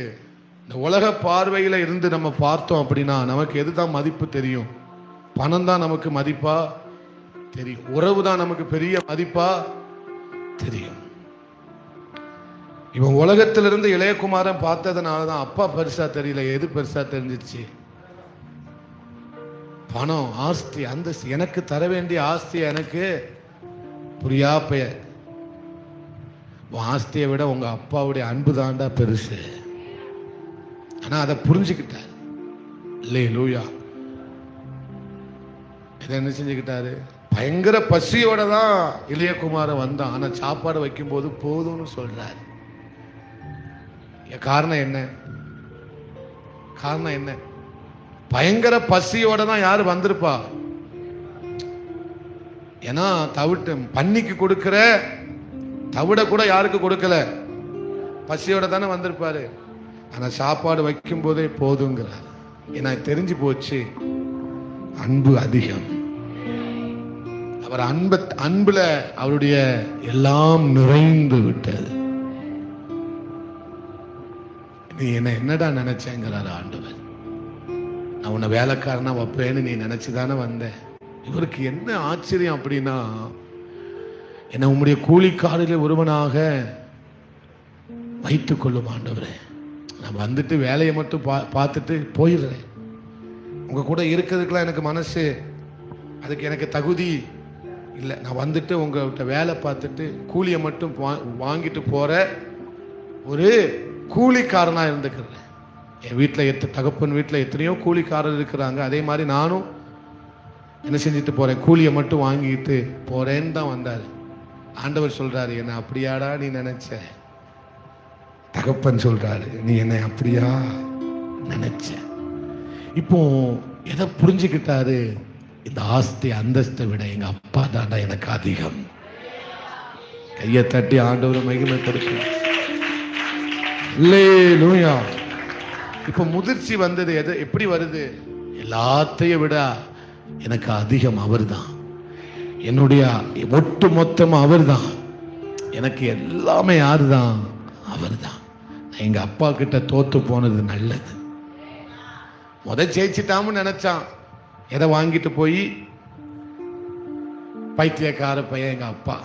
Speaker 1: இந்த உலக பார்வையில இருந்து நம்ம பார்த்தோம் அப்படின்னா நமக்கு எதுதான் மதிப்பு தெரியும்? பணம் தான் நமக்கு மதிப்பா தெரியும். உறவு தான் நமக்கு பெரிய மதிப்பா தெரியும். இவன் உலகத்திலிருந்து இளையகுமாரன் பார்த்ததுனாலதான் அப்பா பெருசா தெரியல. எது பெருசா தெரிஞ்சிச்சு? பணம், ஆஸ்தி, அந்தஸ்து. எனக்கு தர வேண்டிய ஆஸ்தி எனக்கு புரியா பெயர். ஆஸ்தியை விட உங்க அப்பாவுடைய அன்பு தாண்டா பெருசு. ஆனா அதை புரிஞ்சுக்கிட்டார். அல்லேலூயா. இதை என்ன செஞ்சுக்கிட்டாரு? பயங்கர பசியோட தான் இளையகுமாரன் வந்தான். ஆனா சாப்பாடு வைக்கும் போது போதும்னு சொல்றாரு. காரணம் என்ன? காரணம் என்ன? பயங்கர பசியோட தான் யாரு வந்திருப்பா? ஏன்னா தவிட்டு பன்னிக்கு கொடுக்கிற தவிட கூட யாருக்கு கொடுக்கல, பசியோட தானே வந்திருப்பாரு. ஆனா சாப்பாடு வைக்கும் போதே போதுங்கிறார். ஏன்னா தெரிஞ்சு போச்சு அன்பு அதிகம். அவர் அன்புல அவருடைய எல்லாம் நிறைந்து விட்டது. நீ என்னடா நினைச்சேங்கிறாரு ஆண்டவர். நான் உன்னை வேலைக்காரனா வைப்பேன்னு நீ நினைச்சுதானே வந்த. இவருக்கு என்ன ஆச்சரியம் அப்படின்னா, என்ன உம்முடைய கூலிக்காரில் ஒருவனாக வைத்துக் கொள்ளும் ஆண்டவரே. நான் வந்துட்டு வேலையை மட்டும் பார்த்துட்டு போயிடுறேன். உங்க கூட இருக்கிறதுக்கெல்லாம் எனக்கு மனசு, அதுக்கு எனக்கு தகுதி இல்லை. நான் வந்துட்டு உங்கள்கிட்ட வேலை பார்த்துட்டு கூலியை மட்டும் வாங்கிட்டு போற ஒரு கூலிக்காரனா இருந்துக்கிறேன். என் வீட்டில் தகப்பன் வீட்டில் எத்தனையோ கூலிக்காரர் இருக்கிறாங்க. அதே மாதிரி நானும் என்ன செஞ்சுட்டு போறேன், கூலியை மட்டும் வாங்கிட்டு போறேன்னு தான் வந்தாரு. ஆண்டவர் சொல்றாரு, என்ன அப்படியாடா நீ நினைச்ச? தகப்பன் சொல்றாரு, நீ என்னை அப்படியா நினைச்ச? இப்போ எதை புரிஞ்சுக்கிட்டாரு? இந்த ஆஸ்தி அந்தஸ்தை விட எங்க அப்பா தாண்டா எனக்கு அதிகம். கையை தட்டி ஆண்டவர் மகிமைப்படுத்த. இப்ப முதிர்ச்சி வந்தது எப்படி வருது? எல்லாத்தையும் விட எனக்கு அதிகம் அவர் தான். என்னுடைய ஒட்டு மொத்தம் அவர் தான். எனக்கு எல்லாமே யாரு தான்? அவர் தான். எங்க அப்பா கிட்ட தோத்து போனது நல்லது. ஜெயிச்சிட்டாமு நினைச்சான். எதை வாங்கிட்டு போய் பைத்தியக்கார பையன் எங்க அப்பா.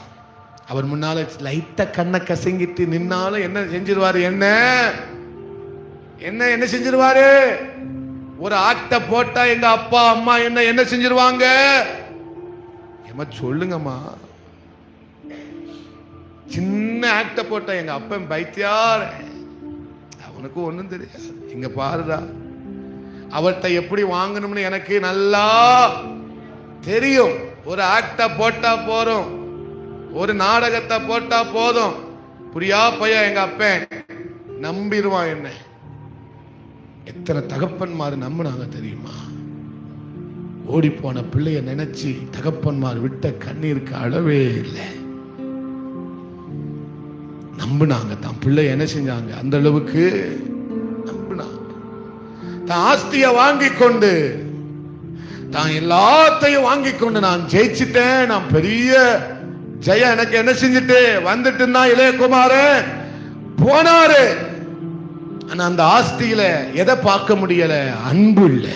Speaker 1: அவர் முன்னால லைட்ட கண்ணை கசங்கிட்டு நின்னாலும் என்ன செஞ்சிருவாரு? என்ன என்ன செஞ்சிருவாரு? ஒரு ஆக்ட போட்டா எங்க அப்பா அம்மா என்ன செஞ்சிருவாங்க? ஏமா சொல்லுங்கம்மா. சின்ன ஆக்ட போட்டா எங்க அப்பன் பைத்தியார், அவனுக்கு ஒண்ணும் தெரியாது. இங்க பாருடா, அவர்கிட்ட எப்படி வாங்கணும்னு எனக்கு நல்லா தெரியும். ஒரு ஆக்ட போட்டா போறோம், ஒரு நாடகத்தை போட்டா போதும், புரியா பையன் எங்க அப்பன் நம்பிடுவான். என்ன எத்தனை தகப்பன்மார் நம்பினாங்க தெரியுமா? ஓடி போன பிள்ளைய நினைச்சு தகப்பன்மார் விட்ட கண்ணீருக்கு அளவே இல்லை. நம்பினாங்க. தான் பிள்ளை என்ன செஞ்சாங்க? அந்த அளவுக்கு நம்பினாங்க. தான் ஆஸ்திய வாங்கி கொண்டு, தான் எல்லாத்தையும் வாங்கி கொண்டு, நான் ஜெயிச்சுட்டேன், நான் பெரிய ஜெய, எனக்கு என்ன செஞ்சுட்டு வந்துட்டு தான் இளையகுமாரன் போனாரு. ஆனா அந்த ஆஸ்தியில எதை பார்க்க முடியல? அன்பு இல்லை.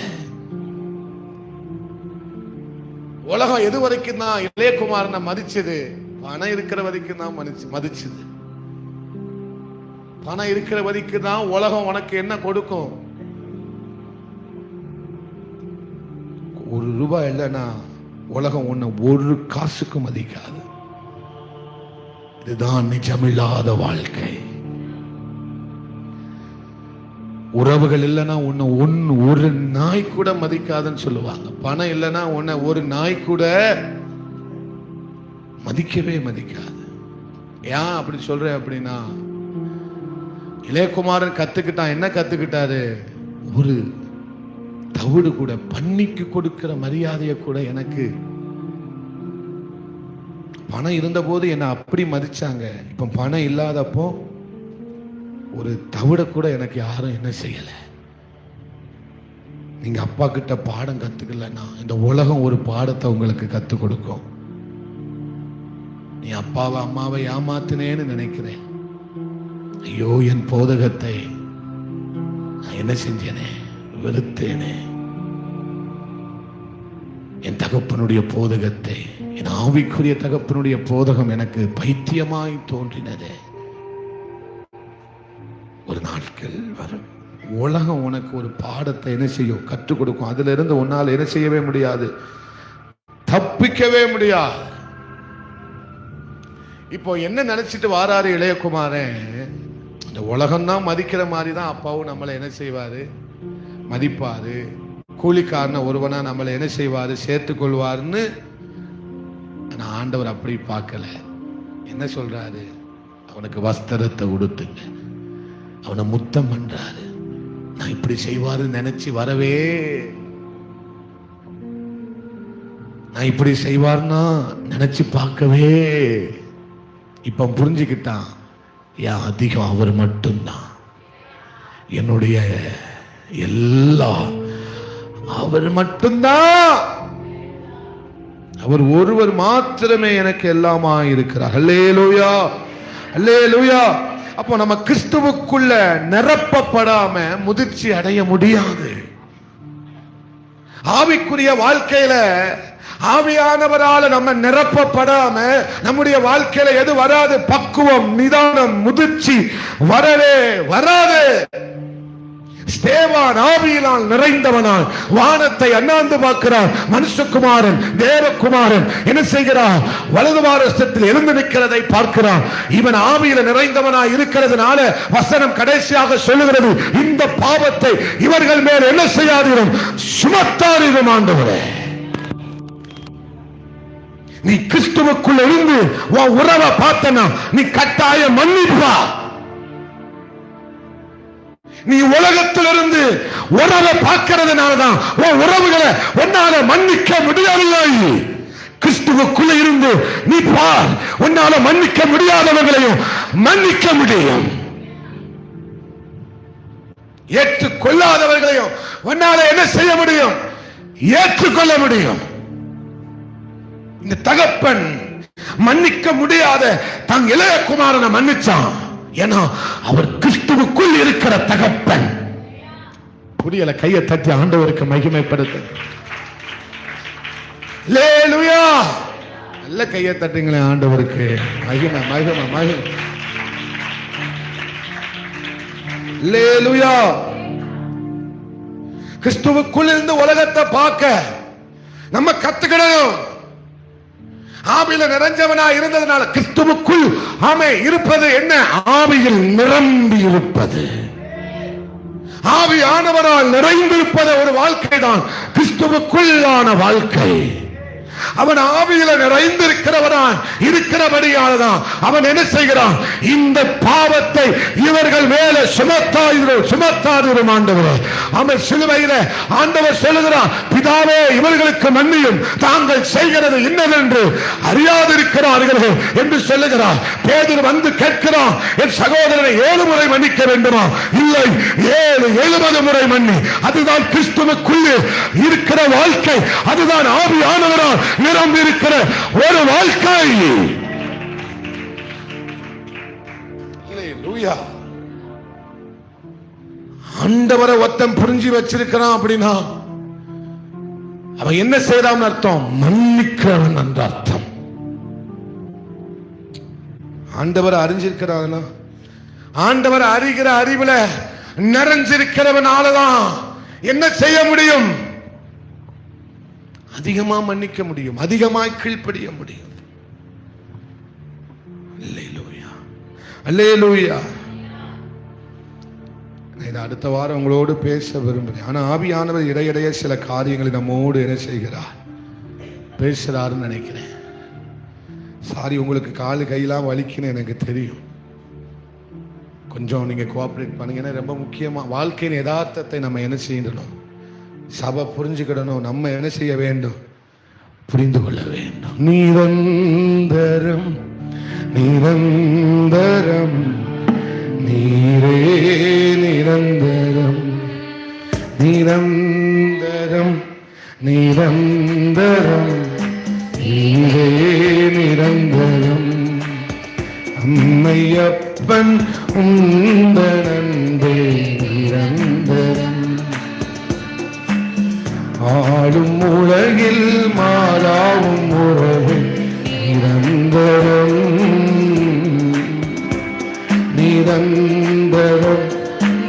Speaker 1: உலகம் எது வரைக்கும் தான் இளையகுமாரனை மதிச்சது? பணம் இருக்கிற வரைக்கும் தான் மதிச்சது. பணம் இருக்கிற வரைக்கும் தான் உலகம் உனக்கு என்ன கொடுக்கும்? ₹1 இல்லைன்னா உலகம் உன்னை ஒரு காசுக்கு மதிக்காது. இதுதான் நிஜமில்லாத வாழ்க்கை. உறவுகள் இல்லைன்னா உன்னை ஒரு நாய் கூட மதிக்காதுன்னு சொல்லுவாங்க. பணம் இல்லைன்னா உன்னை ஒரு நாய் கூட மதிக்கவே மதிக்காது. ஏன் அப்படி சொல்ற அப்படின்னா, இளையகுமாரன் கத்துக்கிட்டான். என்ன கத்துக்கிட்டாரு? ஒரு தவிடு கூட, பன்னிக்கு கொடுக்கிற மரியாதையை கூட எனக்கு, பணம் இருந்த போது என்ன அப்படி மதிச்சாங்க, இப்ப பணம் இல்லாதப்போ ஒரு தவிட கூட எனக்கு யாரும் என்ன செய்யல. நீங்க அப்பா கிட்ட பாடம் கத்துக்கலன்னா இந்த உலகம் ஒரு பாடத்தை உங்களுக்கு கத்து கொடுக்கும். நீ அப்பாவை அம்மாவை ஏமாத்தினேன்னு நினைக்கிறேன். ஐயோ, என் போதகத்தை நான் என்ன செஞ்சேனே, வெறுத்தேனே. என் தகப்பனுடைய போதகத்தை, என் ஆவிக்குரிய தகப்பனுடைய போதகம் எனக்கு பைத்தியமாய் தோன்றினதே. ஒரு நாட்கள் வரும், உலகம் உனக்கு ஒரு பாடத்தை என்ன செய்யும்? கற்றுக் கொடுக்கும். அதுல இருந்து உன்னால் என்ன செய்யவே முடியாது, தப்பிக்கவே முடியாது. இப்போ என்ன நினைச்சிட்டு வாராரு இளையகுமாரன்? இந்த உலகம் தான் மதிக்கிற மாதிரி தான் அப்பாவும் நம்மளை என்ன செய்வாரு? மதிப்பாரு. கூலிக்காரன ஒருவனா நம்மளை என்ன செய்வாரு? சேர்த்து கொள்வாருன்னு. ஆனா ஆண்டவர் அப்படி பார்க்கல. என்ன சொல்றாரு? அவனுக்கு வஸ்திரத்தை உடுத்துங்க, அவனை முத்தம் பண்றாரு. நான் இப்படி செய்வாரு நினைச்சு வரவே நான் இப்படி செய்வார்னா நினைச்சு பார்க்கவே. இப்ப புரிஞ்சுக்கிட்டான், ஏன் அதிகம் அவர் மட்டும்தான் என்னுடைய எல்லாம், அவர் மட்டும்தான், அவர் ஒருவர் மாத்திரமே எனக்கு எல்லாமா இருக்கிறார். அல்லேலூயா, அல்லேலூயா. அப்போ நம்ம கிறிஸ்துவுக்குள்ள நிரப்பப்படாம முதிர்ச்சி அடைய முடியாது. ஆவிக்குரிய வாழ்க்கையில ஆவியானவரால நம்ம நிரப்பப்படாம நம்முடைய வாழ்க்கையில எது வராது? பக்குவம், நிதானம், முதிர்ச்சி வரவே வராது. ஸ்தேவான் ஆவியினால் நிறைந்தவனாய் வானத்தை அண்ணாந்து பார்க்கிறார். மனுஷகுமாரன், தேவகுமாரன் என்ன செய்கிறார்? வலது வாரஸ்தத்தில் எழுந்து நிற்கிறதை பார்க்கிறார். இவன் ஆவியில நிறைந்தவனாய் இருக்கிறதுனால வசனம் கடைசியாக சொல்லுகிறது, இந்த பாவத்தை இவர்கள் மேல் என்ன செய்யாதீரும், சுமத்தாதீரும் ஆண்டவரே. நீ கிறிஸ்துவுக்குள்ள இருந்து உன் உறவை பார்த்தனா நீ கட்டாய மன்னிப்பா. நீ உலகத்திலிருந்து உறவை பார்க்கிறதுனாலதான் உன் உறவுகளை உன்னால மன்னிக்க முடியவில்லை. கிறிஸ்துவுக்குள்ள இருந்து நீ பார், உன்னால மன்னிக்க முடியாதவர்களையும் மன்னிக்க முடியும். ஏற்றுக்கொள்ளாதவர்களையும் உன்னால என்ன செய்ய முடியும்? ஏற்றுக்கொள்ள முடியும். இந்த தகப்பன் மன்னிக்க முடியாத தன் இளைய குமாரனை மன்னிச்சான். ஏன்னா அவர் கிறிஸ்துவுக்குள் இருக்கிற தகப்பன். புரியல? கையை தட்டி ஆண்டவருக்கு மகிமைப்படுத்த. அல்லேலூயா. நல்ல கையை தட்டுங்களே ஆண்டவருக்கு. மகிமை மகிமை மகிமை. அல்லேலூயா. கிறிஸ்துவுக்குள் இருந்து உலகத்தை பார்க்க நம்ம கத்துக்கணும். ஆவியில நிறைஞ்சவனா இருந்ததுனால கிறிஸ்துவுக்குள் ஆமே இருப்பது என்ன? ஆவியில் நிரம்பி இருப்பது. ஆவியானவரால் நிறைந்திருப்பது ஒரு வாழ்க்கை தான் கிறிஸ்துவுக்குள்ளான வாழ்க்கை. அவன் ஆவியில நிறைந்திருக்கிறவனான் இருக்கிறபடியால்தான் அவன் என்ன செய்கிறான்? இந்த பாவத்தை இவர்கள் மேல சுமத்தாதிரும் ஆண்டவரே. அவன் சிலுவையில ஆண்டவர் சொல்லுகிறான், பிதாவே இவர்களுக்கு மன்னியும், தாங்கள் செய்கிறது இன்னதென்று அறியாதிருக்கிறார்கள் என்று சொல்லுகிறார். பேதுரு வந்து கேட்கிறான், என் சகோதரனை 7 முறை மன்னிக்க வேண்டுமா? இல்லை, 70 முறை மன்னி. அதுதான் கிறிஸ்துவுக்குள்ளே இருக்கிற வாழ்க்கை. அதுதான் ஆவியானவரால் நிரம்பி இருக்கிற ஒரு வாழ்க்கை. அல்லேலூயா. ஆண்டவரை ஒத்தம் புரிஞ்சு வச்சிருக்கிறான் அப்படின்னா அவன் என்ன செய்யறான் அர்த்தம்? மன்னிக்கிறவன் என்ற அர்த்தம். ஆண்டவரை அறிஞ்சிருக்கிறான். ஆண்டவரை அறிகிற அறிவுல நிறைஞ்சிருக்கிறவனாலதான் என்ன செய்ய முடியும்? அதிகமா மன்னிக்க முடியும், அதிகமாய் கீழ்ப்படிய முடியும். அல்லேலூயா, அல்லேலூயா. நான் அடுத்த வாரம் உங்களோடு பேச விரும்புகிறேன். ஆனா ஆவியானவர் இடையிடையே சில காரியங்களை நம்மோடு என்ன செய்கிறார்? பேசுறாருன்னு நினைக்கிறேன். சாரி, உங்களுக்கு காலு கையெல்லாம் வலிக்குன்னு எனக்கு தெரியும். கொஞ்சம் நீங்க கோஆபரேட் பண்ணுங்கன்னா ரொம்ப முக்கியமா வாழ்க்கையின் யதார்த்தத்தை நம்ம என்ன செய்யணும்? சபை புரிஞ்சுக்கிடணும். நம்ம என்ன செய்ய வேண்டும்? புரிந்து கொள்ள வேண்டும். நிரந்தரம் நிரந்தரம் நீரே நிரந்தரம் நிரந்தரம் நிரந்தரம் நீரே நிரந்தரம். அம்மையப்பன் உந்தனந்தே நிரந்தரம். ஆளும் உலகில் மாறாவும் உறவு நிரந்தரம் நிரந்தரம்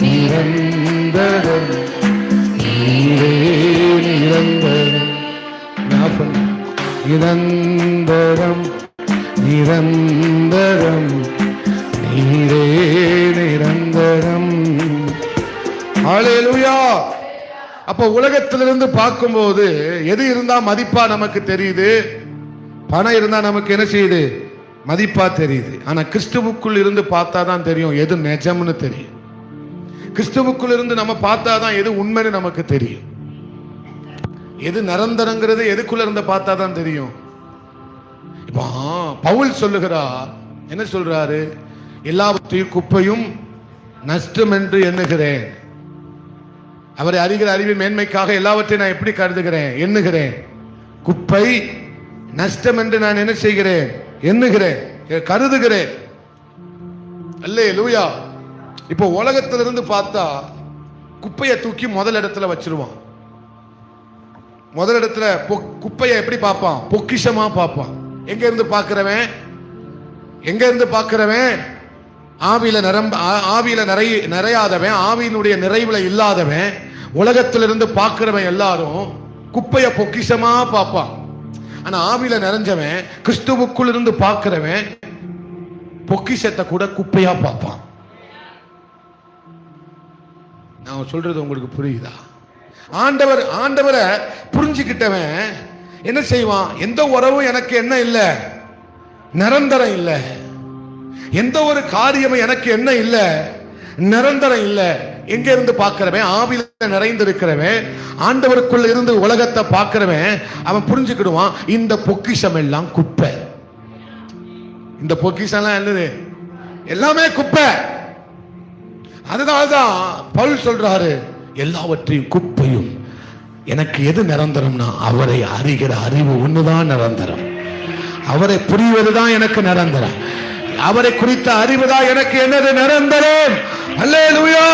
Speaker 1: நிரந்தரம் நீரே நிரந்தரம். நிரந்தரம் நிரந்தரம் நீரே நிரந்தரம். ஹல்லேலூயா. அப்ப உலகத்திலிருந்து பார்க்கும்போது எது இருந்தா மதிப்பா நமக்கு தெரியுது? பணம் இருந்தா நமக்கு என்ன செய்யுது? மதிப்பா தெரியுது. ஆனா கிறிஸ்துவுக்குள் இருந்து பார்த்தாதான் தெரியும் எது நிஜம்னு தெரியும். கிறிஸ்துவுக்குள் இருந்து நம்ம பார்த்தாதான் எது உண்மைன்னு நமக்கு தெரியும். எது நிரந்தரங்கிறது எதுக்குள்ள இருந்து பார்த்தா தான் தெரியும். இப்போ பவுல் சொல்லுகிறார், என்ன சொல்றாரு? எல்லாவற்றையும் குப்பையும் நஷ்டம் என்று எண்ணுகிறேன். அவரை அறிகிற அறிவின் மேன்மைக்காக எல்லாவற்றையும் நான் எப்படி கருதுகிறேன்? எண்ணுகிறேன். குப்பை நஷ்டம் என்று நான் என்ன செய்கிறேன்? எண்ணுகிறேன், கருதுகிறேன். அல்லேலூயா. இப்போ உலகத்திலிருந்து பார்த்தா குப்பையை தூக்கி முதல் இடத்துல வச்சிருவான். முதல் இடத்துல குப்பையை எப்படி பார்ப்பான்? பொக்கிஷமா பார்ப்பான். எங்க இருந்து பார்க்கிறவன்? எங்க இருந்து பார்க்கிறவன்? ஆவியில நிறையாதவன், ஆவியினுடைய நிறைவுல இல்லாதவன், உலகத்திலிருந்து பார்க்கிறவன் எல்லாரும் குப்பைய பொக்கிஷமா பார்ப்பான். ஆனா ஆவியில நிறைஞ்சவன், கிறிஸ்துவுக்குள் இருந்து பார்க்கிறவன் பொக்கிஷத்தை கூட குப்பையா பார்ப்பான். நான் சொல்றது உங்களுக்கு புரியுதா? ஆண்டவரை புரிஞ்சுக்கிட்டவன் என்ன செய்வான்? எந்த உறவும் எனக்கு என்ன இல்லை, நிரந்தரம் இல்லை. எந்த ஒரு காரியமும் எனக்கு என்ன இல்லை, நிரந்தரம் இல்லை. எங்க இருந்து பார்க்கிறவன்? ஆவியில நிறைந்திருக்கிறவன், ஆண்டவருக்குள்ள இருந்து உலகத்தை பார்க்கிறவன் அவன் புரிஞ்சுக்கிடுவான், இந்த பொக்கிஷம் எல்லாம் குப்பை. இந்த பொக்கிஷம் எல்லாம் என்னது? எல்லாமே குப்பை. அதனால்தான் பவுல் சொல்றாரு, எல்லாவற்றையும் குப்பையும். எனக்கு எது நிரந்தரம்னா அவரை அறிகிற அறிவு ஒண்ணுதான் நிரந்தரம். அவரை புரிவதுதான் எனக்கு நிரந்தரம். அவரை குறித்த அறிவுதான் எனக்கு என்னது? நிரந்தரம். அல்லேலூயா,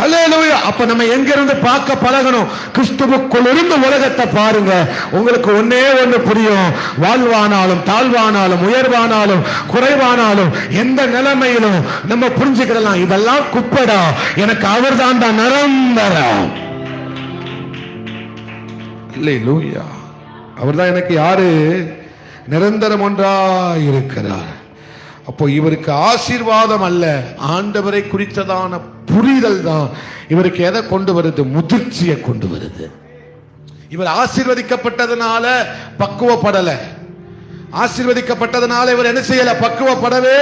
Speaker 1: அல்லேலூயா. அப்ப நம்ம எங்க இருந்து பார்க்க பழகணும்? கிறிஸ்துவுக்குள் இருந்து உலகத்தை பாருங்க. உங்களுக்கு ஒன்னே ஒண்ணு புரியும். வாழ்வானாலும் தாழ்வானாலும் உயர்வானாலும் குறைவானாலும் எந்த நிலைமையிலும் நம்ம புரிஞ்சுக்கலாம், இதெல்லாம் குப்படா, எனக்கு அவர் தான் நிரந்தரம். அல்லேலூயா. அவர் தான் எனக்கு யாரு? நிரந்தரம் ஒன்றாய் இருக்கிறார். அப்போ இவருக்கு ஆசீர்வாதம் அல்ல, ஆண்டவரை குறித்ததான புரிதல் தான் இவருக்கு எதை கொண்டு வருது? முதிர்ச்சியை கொண்டு வருது. இவர் ஆசீர்வதிக்கப்பட்டதனால பக்குவப்படல. ஆசீர்வதிக்கப்பட்டதனால இவர் என்ன செய்யல? பக்குவப்படவே.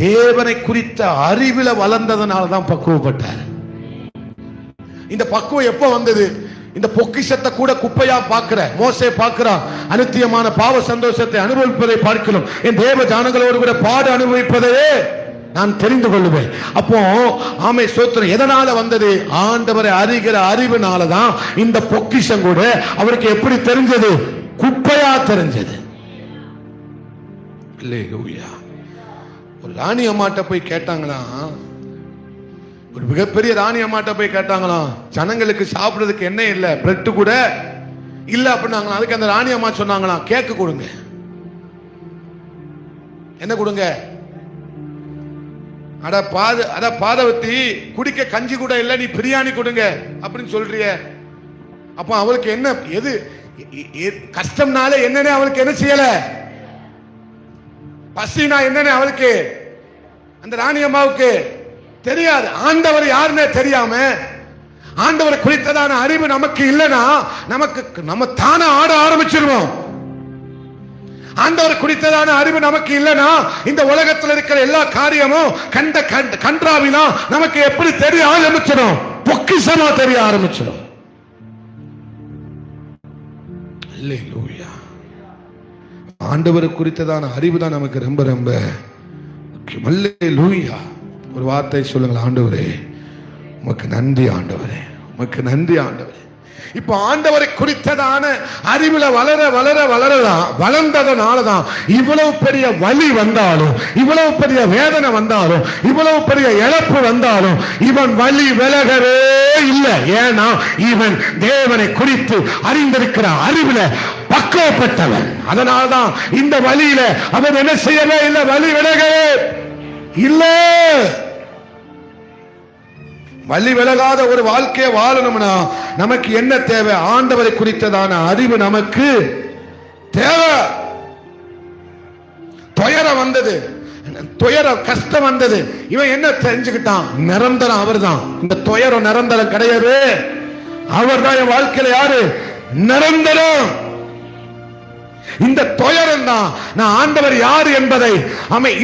Speaker 1: தேவனை குறித்த அறிவில வளர்ந்ததனால தான் பக்குவப்பட்டார். இந்த பக்குவம் எப்ப வந்தது? இந்த பொக்கிஷத்தை கூட குப்பையா பார்க்கிற மோசே பார்க்கிறான். அநித்தியமான பாவ சந்தோஷத்தை அனுபவிப்பதை பார்க்கிறோம். என் தேவ ஜனங்களோடு கூட பாடு அனுபவிப்பதையே நான் தெரிந்து கொள்ளுவேன். அப்போ ஆமை சோத்திரம் எதனால வந்தது? ஆண்டவரை அறிகிற அறிவுனாலதான் இந்த பொக்கிஷம் கூட அவருக்கு எப்படி தெரிஞ்சது? குப்பையா தெரிஞ்சது. அல்லேலூயா. ஒரு ராணி அம்மாட்ட போய் கேட்டாங்களா, ஒரு மிகப்பெரிய ராணி அம்மாட்ட போய் கேட்டாங்களாம், ஜனங்களுக்கு சாப்பிடுறதுக்கு என்ன இல்ல, பிரெட் கூட இல்ல அப்படின்னாங்களாம். அதுக்கு அந்த ராணி அம்மா சொன்னாங்களாம், கேக்கு கொடுங்க. என்ன கொடுங்க? அட பாதவத்தி, குடிக்க கஞ்சி கூட இல்ல, நீ பிரியாணி கொடுங்க அப்படின்னு சொல்றிய. அப்ப அவளுக்கு என்ன, எது கஷ்டம்னால என்னன்னு அவளுக்கு என்ன செய்யல? பசினா என்னன்னு அவளுக்கு, அந்த ராணி அம்மாவுக்கு தெரியாது. ஆண்டவர் யாருன்னே தெரியாம, ஆண்டவர் குறித்ததான அறிவு நமக்கு இல்லைன்னா நம்ம தானே ஆட ஆரம்பிச்சிருவோம். ஆண்டவர் குறித்ததான அறிவு நமக்கு இல்லைன்னா இந்த உலகத்தில் இருக்கிற எல்லா காரியமும் கன்றாவினா நமக்கு எப்படி தெரிய ஆரம்பிச்சிடும்? பொக்கிஷமா தெரிய ஆரம்பிச்சிடும். அல்லேலூயா. ஆண்டவர் குறித்ததான அறிவு தான் நமக்கு ரொம்ப ரொம்ப முக்கியம். அல்லேலூயா. ஒரு வார்த்தை சொல்லுங்கள், ஆண்டவரே உமக்கு நன்றி, ஆண்டவரே உமக்கு நன்றி, ஆண்டவரே. இப்ப ஆண்டவரை குறித்ததான அறிவுல வளர வளர வளரதான், வளர்ந்ததனாலதான் இவ்வளவு பெரிய வலி வந்தாலும், இவ்வளவு பெரிய வேதனை வந்தாலும், இவ்வளவு பெரிய இழப்பு வந்தாலும் இவன் வலி விலகவே இல்லை. ஏன்னா இவன் தேவனை குறித்து அறிந்திருக்கிற அறிவுல பக்குவப்பட்டவன். அதனால்தான் இந்த வலியில அவன் என்ன செய்யவே இல்லை, வலி விலகவே இல்லை. வலி விலகாத ஒரு வாழ்க்கையை வாழணும்னா நமக்கு என்ன தேவை? ஆண்டவரை குறித்ததான அறிவு நமக்கு தேவை. துயரம் வந்தது, கஷ்டம் வந்தது, இவன் என்ன தெரிஞ்சுக்கிட்டான்? நிரந்தரம் அவர் தான். இந்த துயரம் நிரந்தரம் கிடையாது. அவர் தான் என் வாழ்க்கையில யாரு? நிரந்தரம். இந்த துயரம் தான் நான் ஆண்டவர் யார் என்பதை,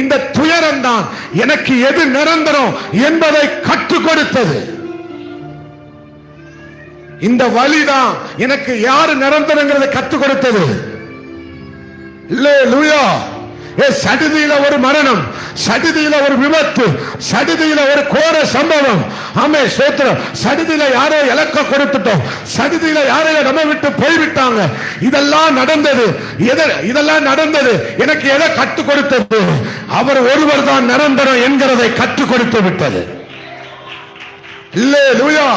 Speaker 1: இந்த துயரம் தான் எனக்கு எது நிரந்தரம் என்பதை கற்றுக் கொடுத்தது. இந்த வழிதான் எனக்கு யாரு நிரந்தரங்கிறத கற்றுக் கொடுத்தது. அல்லேலூயா. சடுதியில ஒரு மரணம், சடுதியில ஒரு விபத்து, சடுதியில ஒரு கோர சம்பவம். ஆமே ஸ்தோத்திரம். சடுதியில யாரோ இலக்க கொடுத்துட்டோம், சடுதியில யாரையோ நம்ம விட்டு போய்விட்டாங்க. இதெல்லாம் நடந்தது. இதெல்லாம் நடந்தது எனக்கு எதை கற்றுக் கொடுத்தது? அவர் ஒருவர் தான் நிரந்தரம் என்கிறதை கற்றுக் கொடுத்து விட்டது. அல்லேலூயா.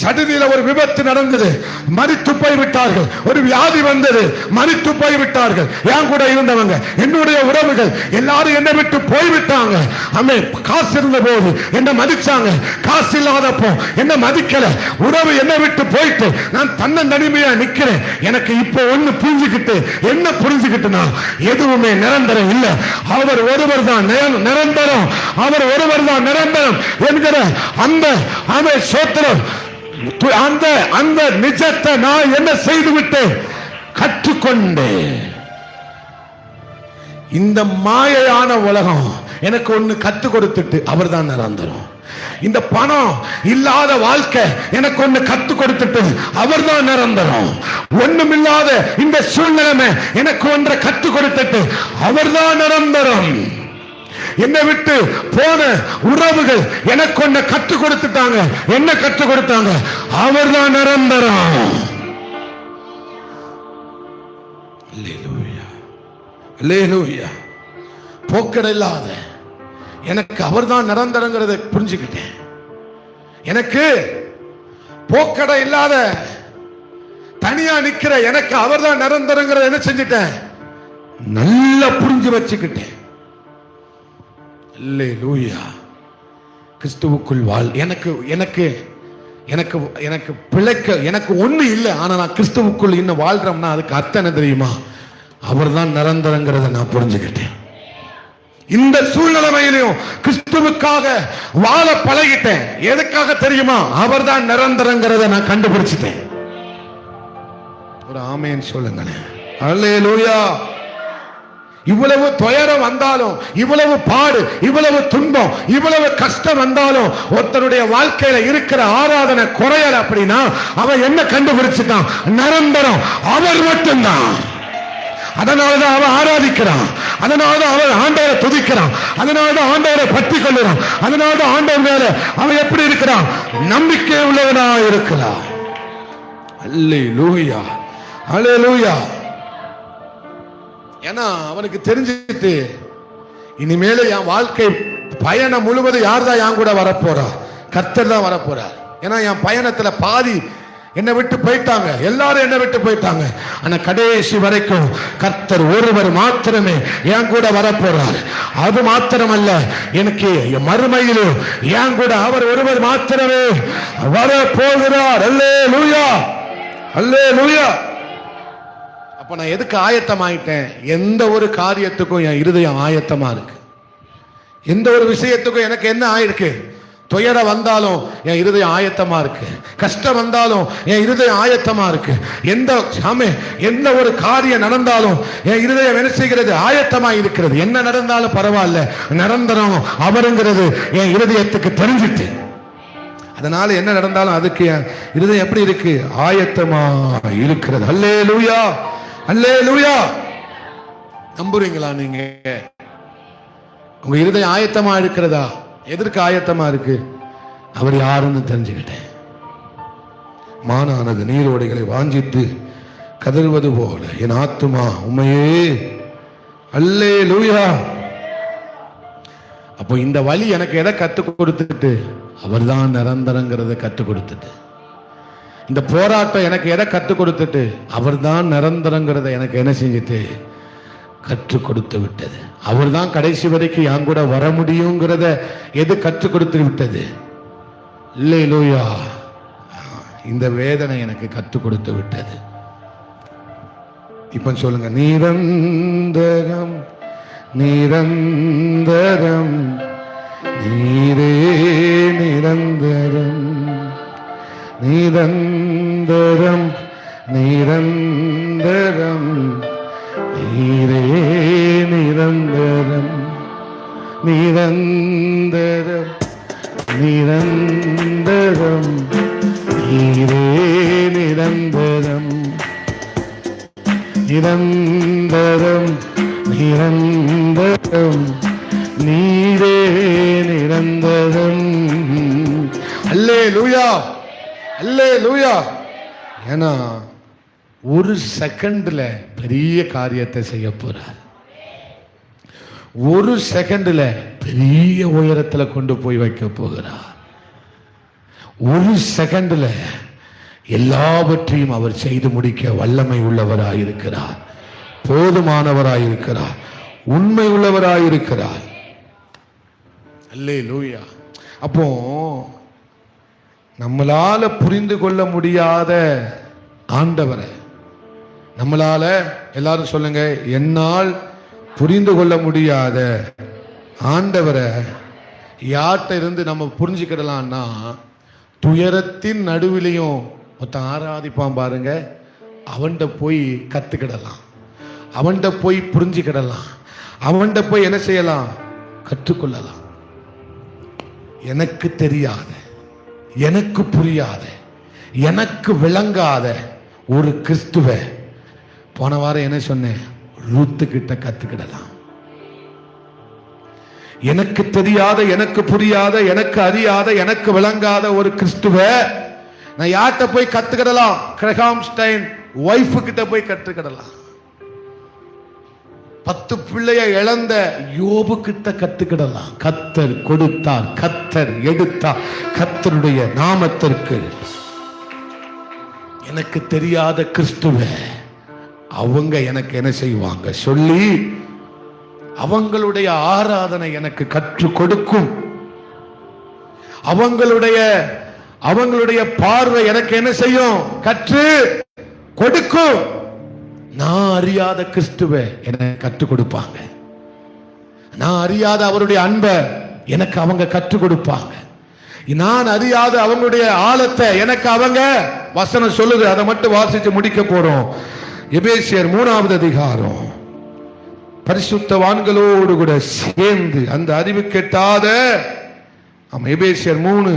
Speaker 1: சடுதியில ஒரு விபத்து நடந்தது, மரித்து போய்விட்டார்கள். ஒரு வியாதி வந்தது, மரித்து போய்விட்டார்கள். என் கூட இருந்தவங்க, என்னுடைய உறவுகள் எல்லாரும் என்னை விட்டு போய்விட்டாங்க. அம்மே காசு இருந்த போது என்ன மதிச்சாங்க, காசு இல்லாதப்போ என்ன மதிக்கல. உறவு என்னை விட்டு போயிட்டு நான் தன்னந்தனிமையா நிக்கிறேன். எனக்கு இப்ப ஒண்ணு புரிஞ்சுக்கிட்டு, என்ன புரிஞ்சுக்கிட்டுனா எதுவுமே நிரந்தரம் இல்ல. அவர் ஒருவர் தான் நிரந்தரம், அவர் ஒருவர் தான் நிரந்தரம் என்கிற அந்த ஆமே ஸ்தோத்திரம், அந்த நிஜத்தை நான் என்ன செய்துவிட்டு கற்றுக்கொண்டேன். இந்த மாயையான உலகம் எனக்கு ஒண்ணு கற்றுக் கொடுத்துட்டு அவர் தான் நிரந்தரம். இந்த பணம் இல்லாத வாழ்க்கை எனக்கு ஒண்ணு கற்றுக் கொடுத்துட்டு அவர் தான் நிரந்தரம். ஒண்ணுமில்லாத இந்த சூழ்நிலைமை எனக்கு ஒன்றை கற்றுக் கொடுத்துட்டு அவர் தான் நிரந்தரம். என்னை விட்டு போன உறவுகள் எனக்கு ஒன்ன கற்றுக் கொடுத்துட்டாங்க. என்ன கற்றுக் கொடுத்தாங்க? அவர் தான் நிரந்தரம். அல்லேலூயா, அல்லேலூயா. போக்கடையில்லாத எனக்கு அவர் தான் நிரந்தரங்கிறத புரிஞ்சுக்கிட்டேன். எனக்கு போக்கடை இல்லாத தனியா நிக்கிற எனக்கு அவர் தான் நிரந்தரங்கிறத என்ன செஞ்சிட்டேன்? நல்லா புரிஞ்சு வச்சுக்கிட்டேன். அல்லேலூயா. கிறிஸ்துவுக்குள் வாழ். எனக்கு எனக்கு எனக்கு எனக்கு பிழைக்க எனக்கு ஒண்ணு இல்லை. ஆனா நான் கிறிஸ்துவுக்குள் இன்னும் வாழ்றோம்னா அதுக்கு அர்த்தம் என்ன தெரியுமா? அவர் தான் நிரந்தரங்கிறத நான் புரிஞ்சுக்கிட்டேன். இந்த சூழ்நிலைமையிலும் கிறிஸ்துவுக்காக வாழ பழகிட்டேன். எதுக்காக தெரியுமா? அவர் தான் நிரந்தரங்கிறத நான் கண்டுபிடிச்சிட்டேன். ஒரு ஆமென் சொல்லுங்களேன். அல்லேலூயா. இவ்வளவு துயரம் வந்தாலும், இவ்வளவு பாடு, இவ்வளவு துன்பம், இவ்வளவு கஷ்டம் வந்தாலும் ஒருத்தருடைய வாழ்க்கையில இருக்கிற ஆராதனை குறையல அப்படின்னா அவன் என்ன கண்டுபிடிச்சிட்டான்? நிரந்தரம் அவர் மட்டும்தான். அதனாலதான் அவன் ஆராதிக்கிறான், அதனாலதான் அவன் ஆண்டவரை துதிக்கிறான், அதனாலதான் ஆண்டவரை பற்றி கொள்ளுறான், அதனாலதான் ஆண்டவர் மேல அவன் எப்படி இருக்கிறான்? நம்பிக்கை உள்ளவனா இருக்கிறான். அல்லேலூயா, அல்லேலூயா. ஏன்னா அவனுக்கு தெரிஞ்சிட்டு இனிமேல என் வாழ்க்கை பயணம் முழுவதும் யார் தான் என் கூட வரப்போறா? கர்த்தர் தான் வரப்போறார். ஏன்னா என் பயணத்துல பாதி என்னை விட்டு போயிட்டாங்க, எல்லாரும் என்னை விட்டு போயிட்டாங்க. ஆனா கடைசி வரைக்கும் கர்த்தர் ஒருவர் மாத்திரமே என் கூட வரப்போறார். அது மாத்திரமல்ல, எனக்கு மறுமையிலும் என் கூட அவர் ஒருவர் மாத்திரமே வர போகிறார். அல்லேலூயா, அல்லேலூயா. அப்ப நான் எதுக்கு ஆயத்தமாயிட்டேன்? எந்த ஒரு காரியத்துக்கும் என் இருதயம் ஆயத்தமா இருக்கு. எந்த ஒரு விஷயத்துக்கும் எனக்கு என்ன ஆயிருக்கு? துயரம் வந்தாலும் என் இருதயம் ஆயத்தமா இருக்கு. கஷ்டம் வந்தாலும் என் இருதயம் ஆயத்தமா இருக்கு. எந்த ஒரு காரியம் நடந்தாலும் என் இருதயம் என்ன செய்கிறது? ஆயத்தமா இருக்கிறது. என்ன நடந்தாலும் பரவாயில்ல, நிரந்தரம் அவருங்கிறது என் இருதயத்துக்கு தெரிஞ்சிட்டு, அதனால என்ன நடந்தாலும் அதுக்கு என் இருதயம் எப்படி இருக்கு? ஆயத்தமா இருக்கிறது. அல்லேலூயா, அல்லேலூயா. நம்புறீங்களா நீங்க? உங்க இருதயம் ஆயத்தமா இருக்கிறதா? எதற்கு ஆயத்தமா இருக்கு? அவர் யாருன்னு தெரிஞ்சுக்கிட்டேன். மானானது நீரோடைகளை வாஞ்சித்து கதறுவது போல என் ஆத்துமா உம்மையே. அல்லேலூயா. அப்போ இந்த வழி எனக்கு எதை கற்றுக் கொடுத்துட்டு? அவர் தான் நிரந்தரங்கிறத கற்றுக் கொடுத்துட்டு. இந்த போராட்டம் எனக்கு எதை கற்றுக் கொடுத்துட்டு? அவர் தான் நிரந்தரங்கிறத எனக்கு என்ன செஞ்சுட்டு? கற்றுக் கொடுத்து விட்டது. அவர் தான் கடைசி வரைக்கும் என் கூட வர முடியுங்கிறத எது கற்றுக் கொடுத்து விட்டது? அல்லேலூயா. இந்த வேதனை எனக்கு கற்றுக் கொடுத்து விட்டது. இப்ப சொல்லுங்க, நிரந்தரம், நிரந்தரம், நீரே நிரந்தரம், நிரந்தரம், நிரந்தரம், நீரே நிரந்தரம், நிரந்தரம், நிரந்தரம், நீரே நிரந்தரம் நிரந்தரம் நிரந்தரம் நீரே நிரந்தரம். அல்லேலூயா அல்லேலூயா. ஏன்னா ஒரு செகண்ட்ல பெரிய காரியத்தை செய்ய போறார். ஒரு செகண்ட்ல பெரிய உயரத்துல கொண்டு போய் வைக்க போகிறார். ஒரு செகண்ட்ல எல்லாவற்றையும் அவர் செய்து முடிக்க வல்லமை உள்ளவராயிருக்கிறார், போதுமானவராயிருக்கிறார், உண்மை உள்ளவராயிருக்கிறார். அல்லேலூயா. அப்போ நம்மளால புரிந்து கொள்ள முடியாத ஆண்டவரை, நம்மளால எல்லாரும் சொல்லுங்க, என்னால் புரிந்து கொள்ள முடியாத ஆண்டவரை யார்கிட்ட இருந்து நம்ம புரிஞ்சுக்கிடலாம்னா, துயரத்தின் நடுவிலையும் மொத்தம் ஆராதிப்பான் பாருங்க, அவன்கிட்ட போய் கத்துக்கிடலாம், அவன்கிட்ட போய் புரிஞ்சுக்கிடலாம், அவன்கிட்ட போய் என்ன செய்யலாம், கற்றுக்கொள்ளலாம். எனக்கு தெரியாத, எனக்கு புரியாத, எனக்கு விளங்காத ஒரு கிறிஸ்துவ போன வாரம் என்ன சொன்னேன், ரூத்து கிட்ட கத்துக்கிடலாம். எனக்கு தெரியாத, எனக்கு புரியாத, எனக்கு அறியாத, எனக்கு விளங்காத ஒரு கிறிஸ்துவ நான் யார்கிட்ட போய் கத்துக்கிடலாம், கிரஹாம் ஸ்டைன் வைஃப் கிட்ட போய் கற்றுக்கிடலாம். 10 பிள்ளைய இழந்த யோபு கிட்ட கத்துக்கிடலாம். கத்தர் கொடுத்தார், கத்தர் எடுத்தார், கத்தருடைய நாமத்திற்கு. எனக்கு தெரியாத கிறிஸ்துவ அவங்க எனக்கு என்ன செய்வாங்க சொல்லி அவங்களுடைய ஆராதனை எனக்கு கற்றுக் கொடுக்கும். அவங்களுடைய பார்வை எனக்கு என்ன செய்யும், கற்று கொடுக்கும். நான் அறியாத கிறிஸ்துவ எனக்கு கற்றுக் கொடுப்பாங்க. நான் அறியாத அவருடைய அன்பை எனக்கு அவங்க கற்றுக் கொடுப்பாங்க. நான் அறியாத அவங்களுடைய ஆழத்தை எனக்கு அவங்க, வசனம் சொல்லுது, அதை மட்டும் வாசிச்சு முடிக்க போறோம். எபேசியர் 3வது அதிகாரம், பரிசுத்தவான்களோடு கூட சேர்ந்து அந்த அறிவு கெட்டாத, எபேசியர் 3.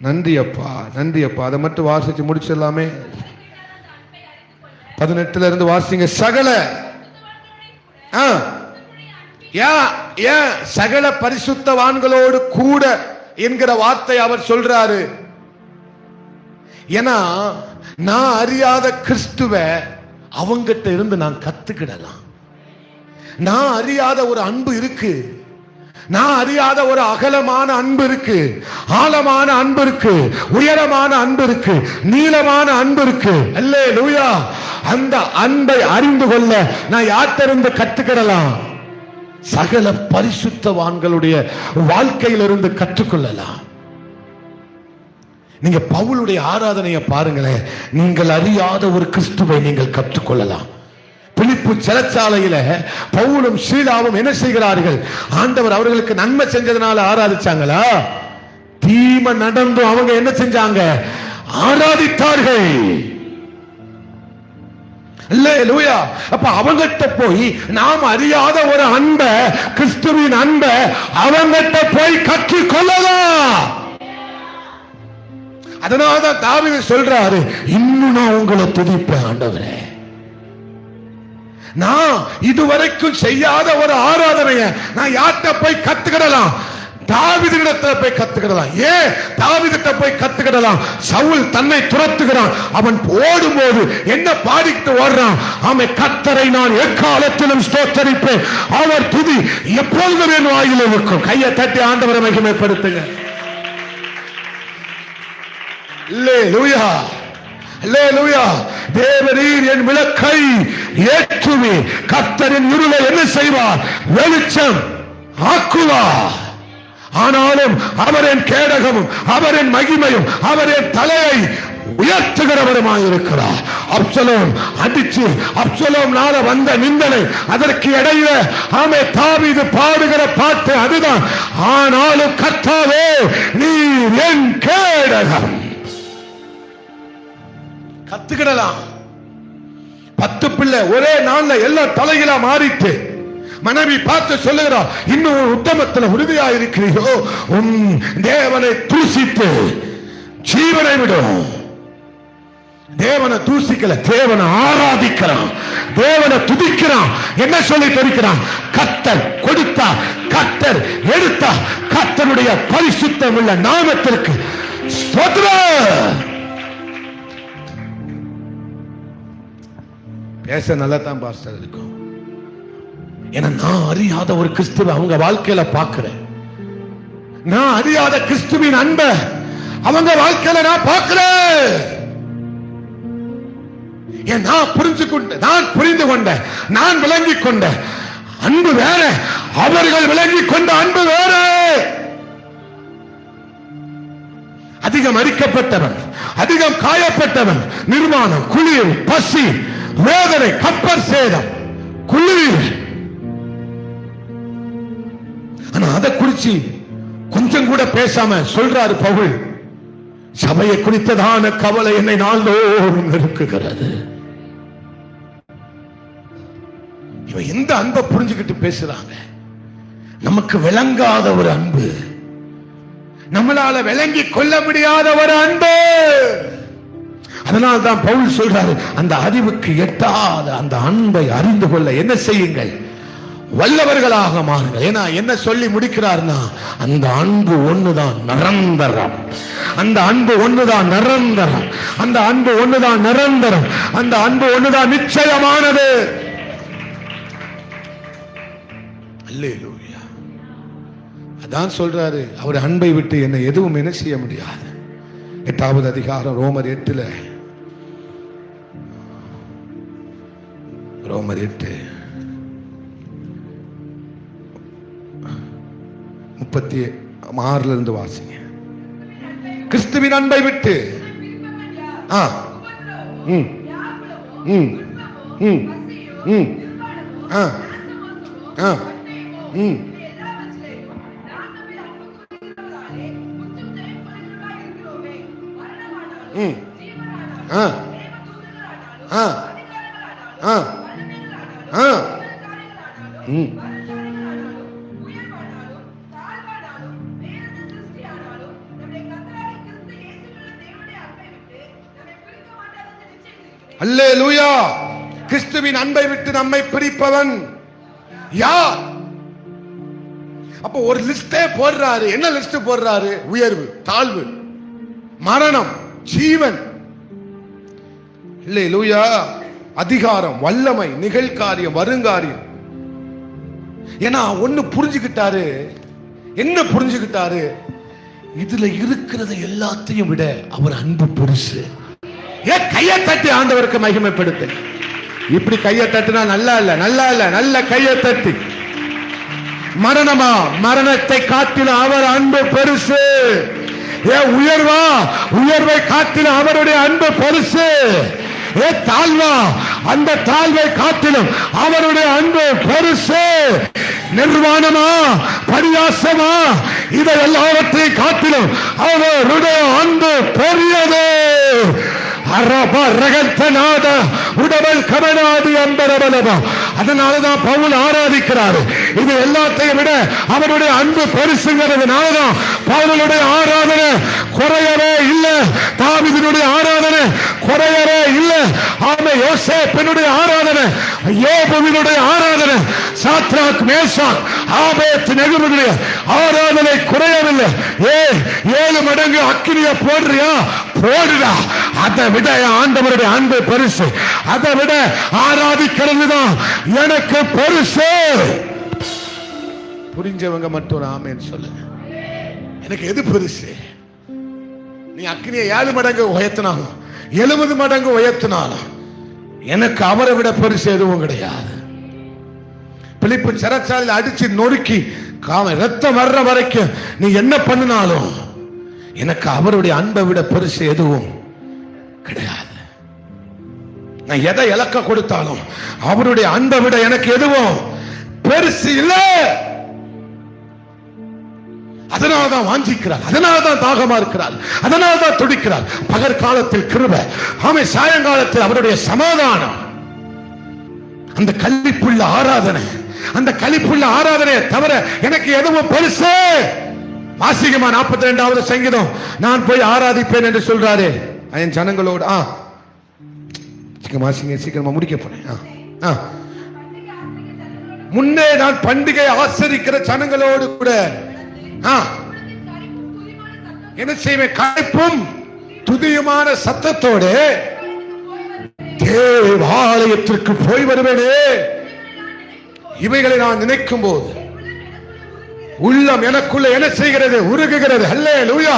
Speaker 1: நன்றி அப்பா, நன்றி அப்பா. அதை மட்டும் வாசிச்சு முடிச்சிடலாமே. 18 இருந்து வாசிங்க. சகல சகல பரிசுத்தவான்களோடு கூட என்கிற வார்த்தை அவர் சொல்றாரு. ஏன்னா நான் அறியாத கிறிஸ்துவ அவங்கிட்ட இருந்து நான் கத்துக்கிடலாம். நான் அறியாத ஒரு அன்பு இருக்கு, நான் அறியாத ஒரு அகலமான அன்பு இருக்கு, ஆழமான அன்பு இருக்கு, உயரமான அன்பு இருக்கு, நீளமான அன்பு இருக்கு. அல்லேலூயா. அந்த அன்பை அறிந்து கொள்ள நான் யார்கிட்ட கற்றுக்கிடலாம், சகல பரிசுத்தவான்களுடைய வாழ்க்கையிலிருந்து கற்றுக்கொள்ளலாம். நீங்க பவுலுடைய ஆராதனையை பாருங்களேன், நீங்கள் அறியாத ஒரு கிறிஸ்துவை நீங்கள் கற்றுக்கொள்ளலாம். பிலிப்பு சிறைச்சாலையில பவுலும் சீலாவும் என்ன செய்கிறார்கள், ஆண்டவர் அவர்களுக்கு நன்மை செஞ்சதுனால ஆராதிச்சாங்களா, தீமை நடந்தும் அவங்க என்ன செஞ்சாங்க, ஆராதித்தார்கள். அல்லேலூயா. அப்ப அவங்கிட்ட போய் நாம் அறியாத ஒரு அன்பை, கிறிஸ்துவின் அன்பை அவங்கிட்ட போய் கற்றுக்கொள்ளலாம். அதனாலதான் தாவீது சொல்றாரு, இன்னும் நான் உங்களை துதிப்பேன் ஆண்டவரே. நான் இதுவரைக்கும் செய்யாத ஒரு ஆராதனையை நான் யார்கிட்ட போய் கத்துக்கிடலாம், தாவீதிடத்துல போய் கத்துக்கிடலாம். ஏன் தாவீதிட்ட போய் கத்துக்கிடலாம், சவுல் தன்னை துரத்துகிறான், அவன் ஓடும்போது என்ன பாடிக்கிட்டு ஓடுறான், அவன் கர்த்தரை நான் எக்காலத்திலும் ஸ்தோத்தரிப்பேன், அவர் துதி எப்பொழுதும் என் வாயில் இருக்கும். கையை தட்டி ஆண்டவரை மகிமைப்படுத்துங்க. அல்லேலூயா, அல்லேலூயா. தேவரீர் என் விளக்கை ஏற்றுவி, கர்த்தரின் இருளை என்ன செய்வார், வெளிச்சம் ஆக்குவார். ஆனாலும் அவர் என் கேடகமும் அவர் என் மகிமையும் அவர் என் தலையை உயர்த்துகிறவருமாயிருக்கிறார். அப்சலோம் அடிச்சு அப்சலோம்னால வந்த நிந்தனை, அதற்கு இடையில ஆமே தாவீது பாடுகிற பாட்டு அதுதான். ஆனாலும் கர்த்தாவே நீர் என் கேடகம். கத்துக்கிடலாம். 10 பிள்ளை ஒரே நாள்ல எல்லாம் தலைகளா மாறிட்டு மனைவி பார்த்து சொல்லுகிறார், இன்னும் உத்தமத்தில் உறுதியா இருக்கிறீரோ, உன் தேவனை தூசித்து ஜீவனை விடும். தேவனை தூசிக்கல, தேவனை ஆராதிக்கிறான், தேவனை துதிக்கிறான். என்ன சொல்லி துதிக்கிறான்? கர்த்தர் கொடுத்தா, கர்த்தர் எடுத்தா, கர்த்தருடைய பரிசுத்தம் உள்ள நாமத்திற்கு ஸ்தோத்திரம். பேச நல்லா தான் பாஸ்டர் இருக்கும். ஏன்னா நான் அறியாத ஒரு கிறிஸ்துவ அவங்க வாழ்க்கையில பார்க்கிறேன். நான் அறியாத கிறிஸ்துவின் அன்பை அவங்க வாழ்க்கையில நான் பார்க்கிறேன். நான் புரிந்து கொண்ட, நான் விளங்கிக் கொண்ட அன்பு வேற, அவர்கள் விளங்கிக் கொண்ட அன்பு வேற. அதிகம் அரிக்கப்பட்டவன், அதிகம் காயப்பட்டவன், நிர்மாணம், குளிர், பசி, வேதனை, கப்பர் சேதம், குளிர். ஆனா அதை குறிச்சு கொஞ்சம் கூட பேசாம சொல்றாரு பவுல், சபையை குறித்ததான கவலை என்னை நாள்தோறும் இருக்குகிறது. இவன் எந்த அன்பை புரிஞ்சுக்கிட்டு பேசுறாங்க? நமக்கு விளங்காத ஒரு அன்பு, நம்மளால விளங்கி கொள்ள முடியாத ஒரு அன்பு. அதனால் தான் பவுல் சொல்றாரு, அந்த அறிவுக்கு எட்டாத அந்த அன்பை அறிந்து கொள்ள என்ன செய்யுங்கள்? வல்லவர்களாக மாறுங்கள். ஏன்னா என்ன சொல்லி முடிக்கிறார்னா, அந்த அன்பு ஒண்ணுதான் நிரந்தரம், அந்த அன்பு ஒண்ணுதான் நிரந்தரம், அந்த அன்பு ஒண்ணுதான் நிரந்தரம், அந்த அன்பு ஒண்ணுதான் நிச்சயமானது. அல்லேலூயா. அதான் சொல்றாரு, அவர் அன்பை விட்டு என்னை எதுவும் என்ன செய்ய முடியாது. 8வது அதிகாரம் ரோமர் 8, ரோமர் 8:36 இருந்து வாசிங்க. கிறிஸ்துவின் அன்பை விட்டு அல்லேலூயா. கிறிஸ்துவின் அன்பை விட்டு நம்மை பிரிப்பவன் யார்? அப்ப ஒரு லிஸ்டே போடுறாரு. என்ன லிஸ்ட் போடுறாரு? உயர்வு, தாழ்வு, மரணம், ஜீவன், அல்லேலூயா, அதிகாரம், வல்லமை, நிகழ்காரியம், வருங்காரியம். ஏன்னா ஒண்ணு புரிஞ்சுக்கிட்டாரு. என்ன புரிஞ்சுக்கிட்டாரு? இதுல இருக்கிறது எல்லாத்தையும் விட அவர் அன்பு பெருசு. கையை தட்டி ஆண்டவருக்கு மகிமைப்படுத்து. இப்படி கையை தட்டினா நல்லா இல்ல, நல்லா இல்ல, நல்ல கையை தட்டி. மரணமா? மரணத்தை காட்டிலும் அவர் அன்பு பெருசு. உயர்வா? உயர்வை காட்டிலும் அவருடைய அன்பு பெருசு. தாழ்வா? அந்த தாழ்வை காட்டிலும் அவருடைய அன்பு பெருசு. நிர்வாணமா? பரியாசமா? இதை எல்லாவற்றையும் காட்டிலும் அவருடைய அன்பு பெரியது. அதனாலதான் பவுல் ஆராதிக்கிறார். இது எல்லாத்தையும் விட அவருடைய அன்பு பெருசுங்கிறதுனாலதான் பவுலுடைய ஆராதனை குறையவே இல்லை. தாவீதினுடைய ஆராதனை குறையவே இல்லை. ஆமே, யோசேப்பினுடைய ஆராதனை, யோபுவினுடைய ஆராதனை, சாத்ராக், மேஷாக், ஆபேத்நேகோவுடைய ஆராதனை குறையவில்லை. 7 மடங்கு அக்கினியை போடுறியா? போடுடா. அதை விட ஆண்டவருடைய அன்பு பெருசு. அதை விட ஆராதிக்கிறது தான் எனக்கு பெருசு. புரிஞ்சவங்க மட்டும் ஆமென் சொல்லுங்க. எனக்கு எது பெருசு? நீ அக்கினியை 7 மடங்கு உயர்த்தினாலும் 70 மடங்கு உயர்த்தினாலும் எனக்கு அவரை விட பெருசு எதுவும் கிடையாது. பிலிப்பு சிறைச்சாலையில் அடிச்சு நொறுக்கி ரத்தம் வர்ற வரைக்கும் நீ என்ன பண்ணினாலும் எனக்கு அவருடைய அன்பை விட பெருசு எதுவும் கிடையாது. நான் எதை இழக்க கொடுத்தாலும் அவருடைய அன்பை விட எனக்கு எதுவும் பெருசு இல்லை. அதனால்தான் வாஞ்சிக்கிறார், அதனால்தான் தாகமா இருக்கிறார், அதனால்தான் துடிக்கிறார். பகற்காலத்தில் கிருபை, ஆமே, சாயங்காலத்தில் அவருடைய சமாதானம். அந்த கல்லிப்புள்ள ஆராதனை, அந்த கலிப்புள்ள ஆராதனையை தவிர எனக்கு எதுவும் பெருசு. வாசிகமா 42வது சங்கீதம், நான் போய் ஆராதிப்பேன் என்று சொல்றாரு என் ஜனங்களோடு. சீக்கிரமா முடிக்க போறேன். முன்னே நான் பண்டிகை ஆசரிக்கிற ஜனங்களோடு கூட என்ன செய்வேன்? களைப்பும் துதியுமான சத்தத்தோடு தேவாலயத்திற்கு போய் வருவேனே. இவைகளை நான் நினைக்கும் போது உள்ளம் எனக்குள்ள என்ன செய்கிறது? உருகுகிறது. அல்லேலூயா.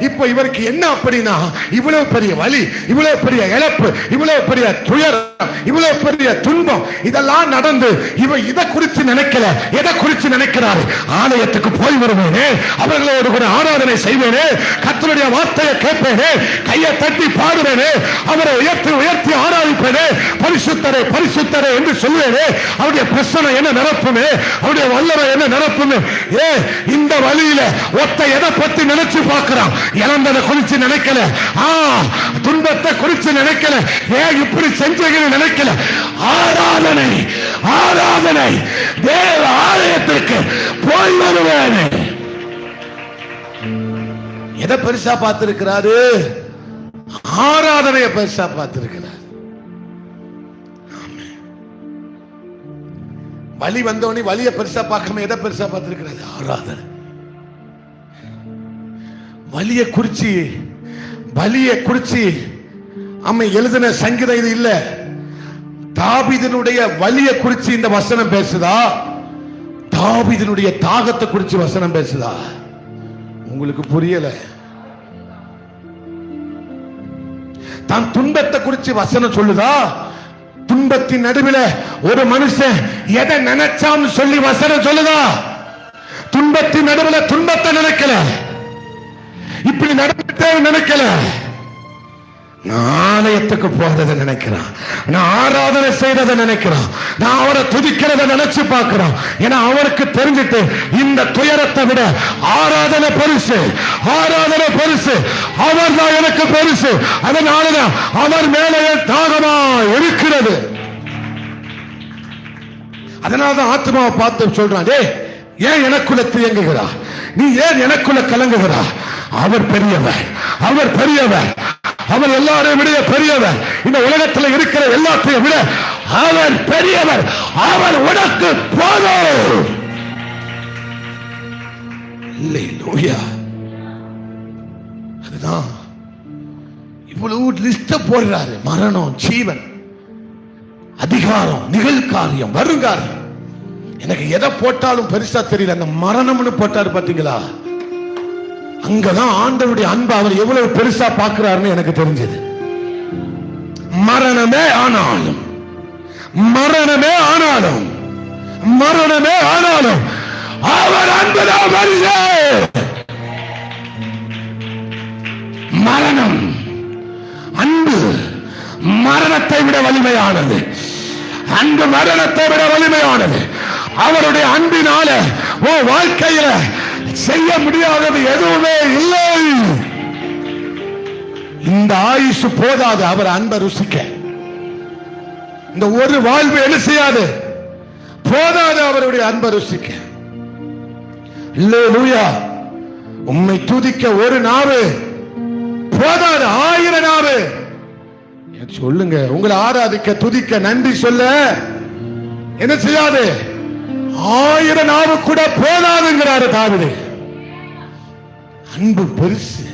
Speaker 1: இப்ப இவருக்கு என்ன அப்படின்னா, இவ்வளவு பெரிய வலி, இவ்வளவு பெரிய இழப்பு, இவ்வளவு பெரிய துயரம், இவ்வளவு பெரிய துன்பம் இதெல்லாம் நடந்து இவ இதை குறித்து நினைக்கல. எதை குறித்து நினைக்கிறாரு? ஆலயத்துக்கு போய் வருவேனே, அவர்களோடு கூட ஆராதனை செய்வேனே, கர்த்தருடைய வார்த்தையை கேட்பேனே, கையை தட்டி பாடுவேனே, அவரை உயர்த்தி உயர்த்தி ஆராதிப்பேனே, பரிசுத்தரே பரிசுத்தரே என்று சொல்வேனே. அவருடைய பிரசனம் என்ன நிரப்புமே, அவருடைய வல்லமை என்ன நிரப்புமே. இந்த வழியில ஒத்த எதை பத்தி நினைச்சு பார்க்கிறான்? இழந்ததை குறித்து நினைக்கல, துன்பத்தை குறித்து நினைக்கல, ஏன் இப்படி செஞ்சீங்கன்னு நினைக்கல. ஆராதனை ஆராதனை, தேவ ஆலயத்திற்கு போய் வருவேன். எதை பெருசா பார்த்திருக்கிறாரு? ஆராதனையை பெருசா பார்த்திருக்கிறார். வலி வந்தோடனே வலியை பெருசா பார்க்காம எதை பெருசா பார்த்திருக்கிறாரு? ஆராதனை. வலியை குறிச்சி அம்மை எழுதின சங்கீதம் இது இல்ல. தாவீதினுடைய வலியை குறிச்சி இந்த வசனம் பேசுதா? தாவீதினுடைய தாகத்தை குறிச்சி வசனம் பேசுதா? உங்களுக்கு புரியல? தான் துன்பத்தை குறிச்சி வசனம் சொல்லுதா? துன்பத்தின் நடுவில் ஒரு மனுஷன் எதை நினைச்சான்னு சொல்லி வசனம் சொல்லுதா? துன்பத்தின் நடுவில் துன்பத்தை நினைக்கல, இப்படி நடந்துட்டே நினைக்கல. நான் ஆலயத்துக்கு போறதை நினைக்கிறான், நான் ஆராதனை செய்யறதை நினைக்கிறான், நான் அவரை துதிக்கிறத நினைச்சு பார்க்கிறான். ஏன்னா அவருக்கு தெரிஞ்சிட்டு இந்த துயரத்தை விட ஆராதனை பெருசு, ஆராதனை பெருசு, அவர் தான் எனக்கு பெருசு. அதனாலதான் அவர் மேலே தாகமா இருக்கிறது. அதனாலதான் ஆத்மாவை பார்த்து சொல்றான், ஏன் எனக்குள்ள தியங்குகிறா? நீ ஏன் எனக்குள்ள கலங்குகிறா? அவர் பெரியவர், அவர் பெரியவர், அவர் எல்லாரையும் விட பெரியவர். இந்த உலகத்தில் இருக்கிற எல்லாத்தையும் விட அவர் பெரியவர். அவர் உனக்கு போதும். அல்லேலூயா. அதுதான் இவ்வளவு லிஸ்ட் போடுறாரு. மரணம், ஜீவன், அதிகாரம், நிகழ்காரியம், வருங்காரியம். எனக்கு எதை போட்டாலும் பெருசா தெரியல. அந்த மரணம்னு போட்டாரு பாத்தீங்களா? அங்கதான் ஆண்டவருடைய அன்பு அவர் எவ்வளவு பெருசா பார்க்கிறாருன்னு எனக்கு தெரிஞ்சது. மரணமே ஆனாலும், மரணமே ஆனாலும், மரணமே ஆனாலும் அவர் அன்புதான் பெருசு. மரணம், அன்பு மரணத்தை விட வலிமையானது. அன்பு மரணத்தை விட வலிமையானது. அவருடைய அன்பினால உன் வாழ்க்கையில செய்ய முடியாதது எதுவுமே இல்லை. இந்த ஆயுசு போதாது அவர் அன்பை ருசிக்க. இந்த ஒரு வாழ்வு என்ன செய்யாது? போதாது அவருடைய அன்பை ருசிக்க. அல்லேலூயா. உம்மை துதிக்க ஒரு நாவு போதாது, 1000 நாவு. சொல்லுங்க, உங்களை ஆராதிக்க, துதிக்க, நன்றி சொல்ல என்ன செய்யாது? 1000 நாவு கூட போதாதுங்கிறாரு தாவீது. அன்பு பெருசு.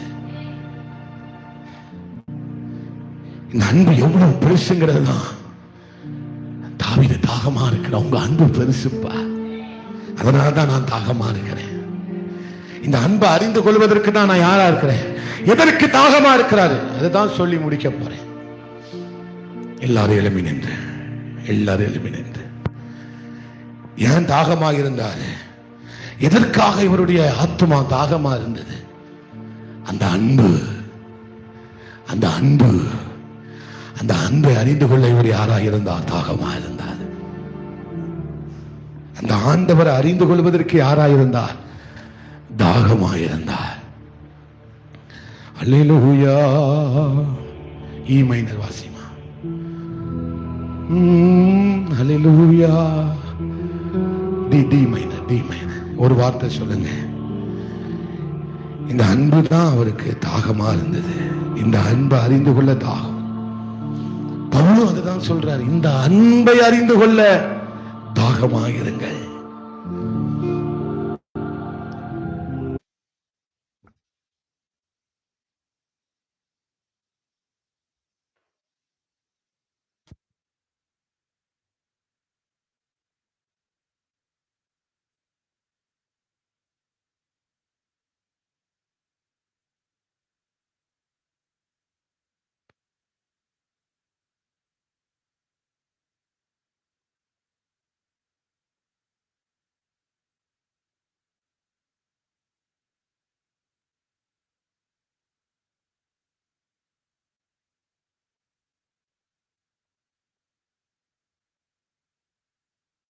Speaker 1: இந்த அன்பு எவ்வளவு பெருசுங்கிறது தான் தாவீது தாகமா இருக்கிற. உங்க அன்பு பெருசுப்பா, அதனாலதான் நான் தாகமா இருக்கிறேன். இந்த அன்பை அறிந்து கொள்வதற்கு தான் நான் யாரா இருக்கிறேன், எதற்கு தாகமா இருக்கிறாரு, அதுதான் சொல்லி முடிக்க போறேன். எல்லாரும் எழுப்பி நின்று, எல்லாரும் எழுப்பி நின்று. ஏன் தாகமாக இருந்தாரு? எதற்காக இவருடைய ஆத்மா தாகமா இருந்தது? அந்த அன்பு, அந்த அன்பு, அந்த அன்பை அறிந்து கொள்ள இவர் யாராக இருந்தார்? தாகமா இருந்தார். அந்த ஆண்டவரை அறிந்து கொள்வதற்கு யாராக இருந்தார்? தாகமா இருந்தார். அல்லேலூயா. ஈ மைனர் வாசிமா. அல்லேலூயா. D minor, D minor. ஒரு வார்த்தை சொல்லுங்க. இந்த அன்பு தான் அவருக்கு தாகமா இருந்தது. இந்த அன்பை அறிந்து கொள்ள தாகம். பவுலும் அதுதான் சொல்றார், இந்த அன்பை அறிந்து கொள்ள தாகமாயிருங்கள்.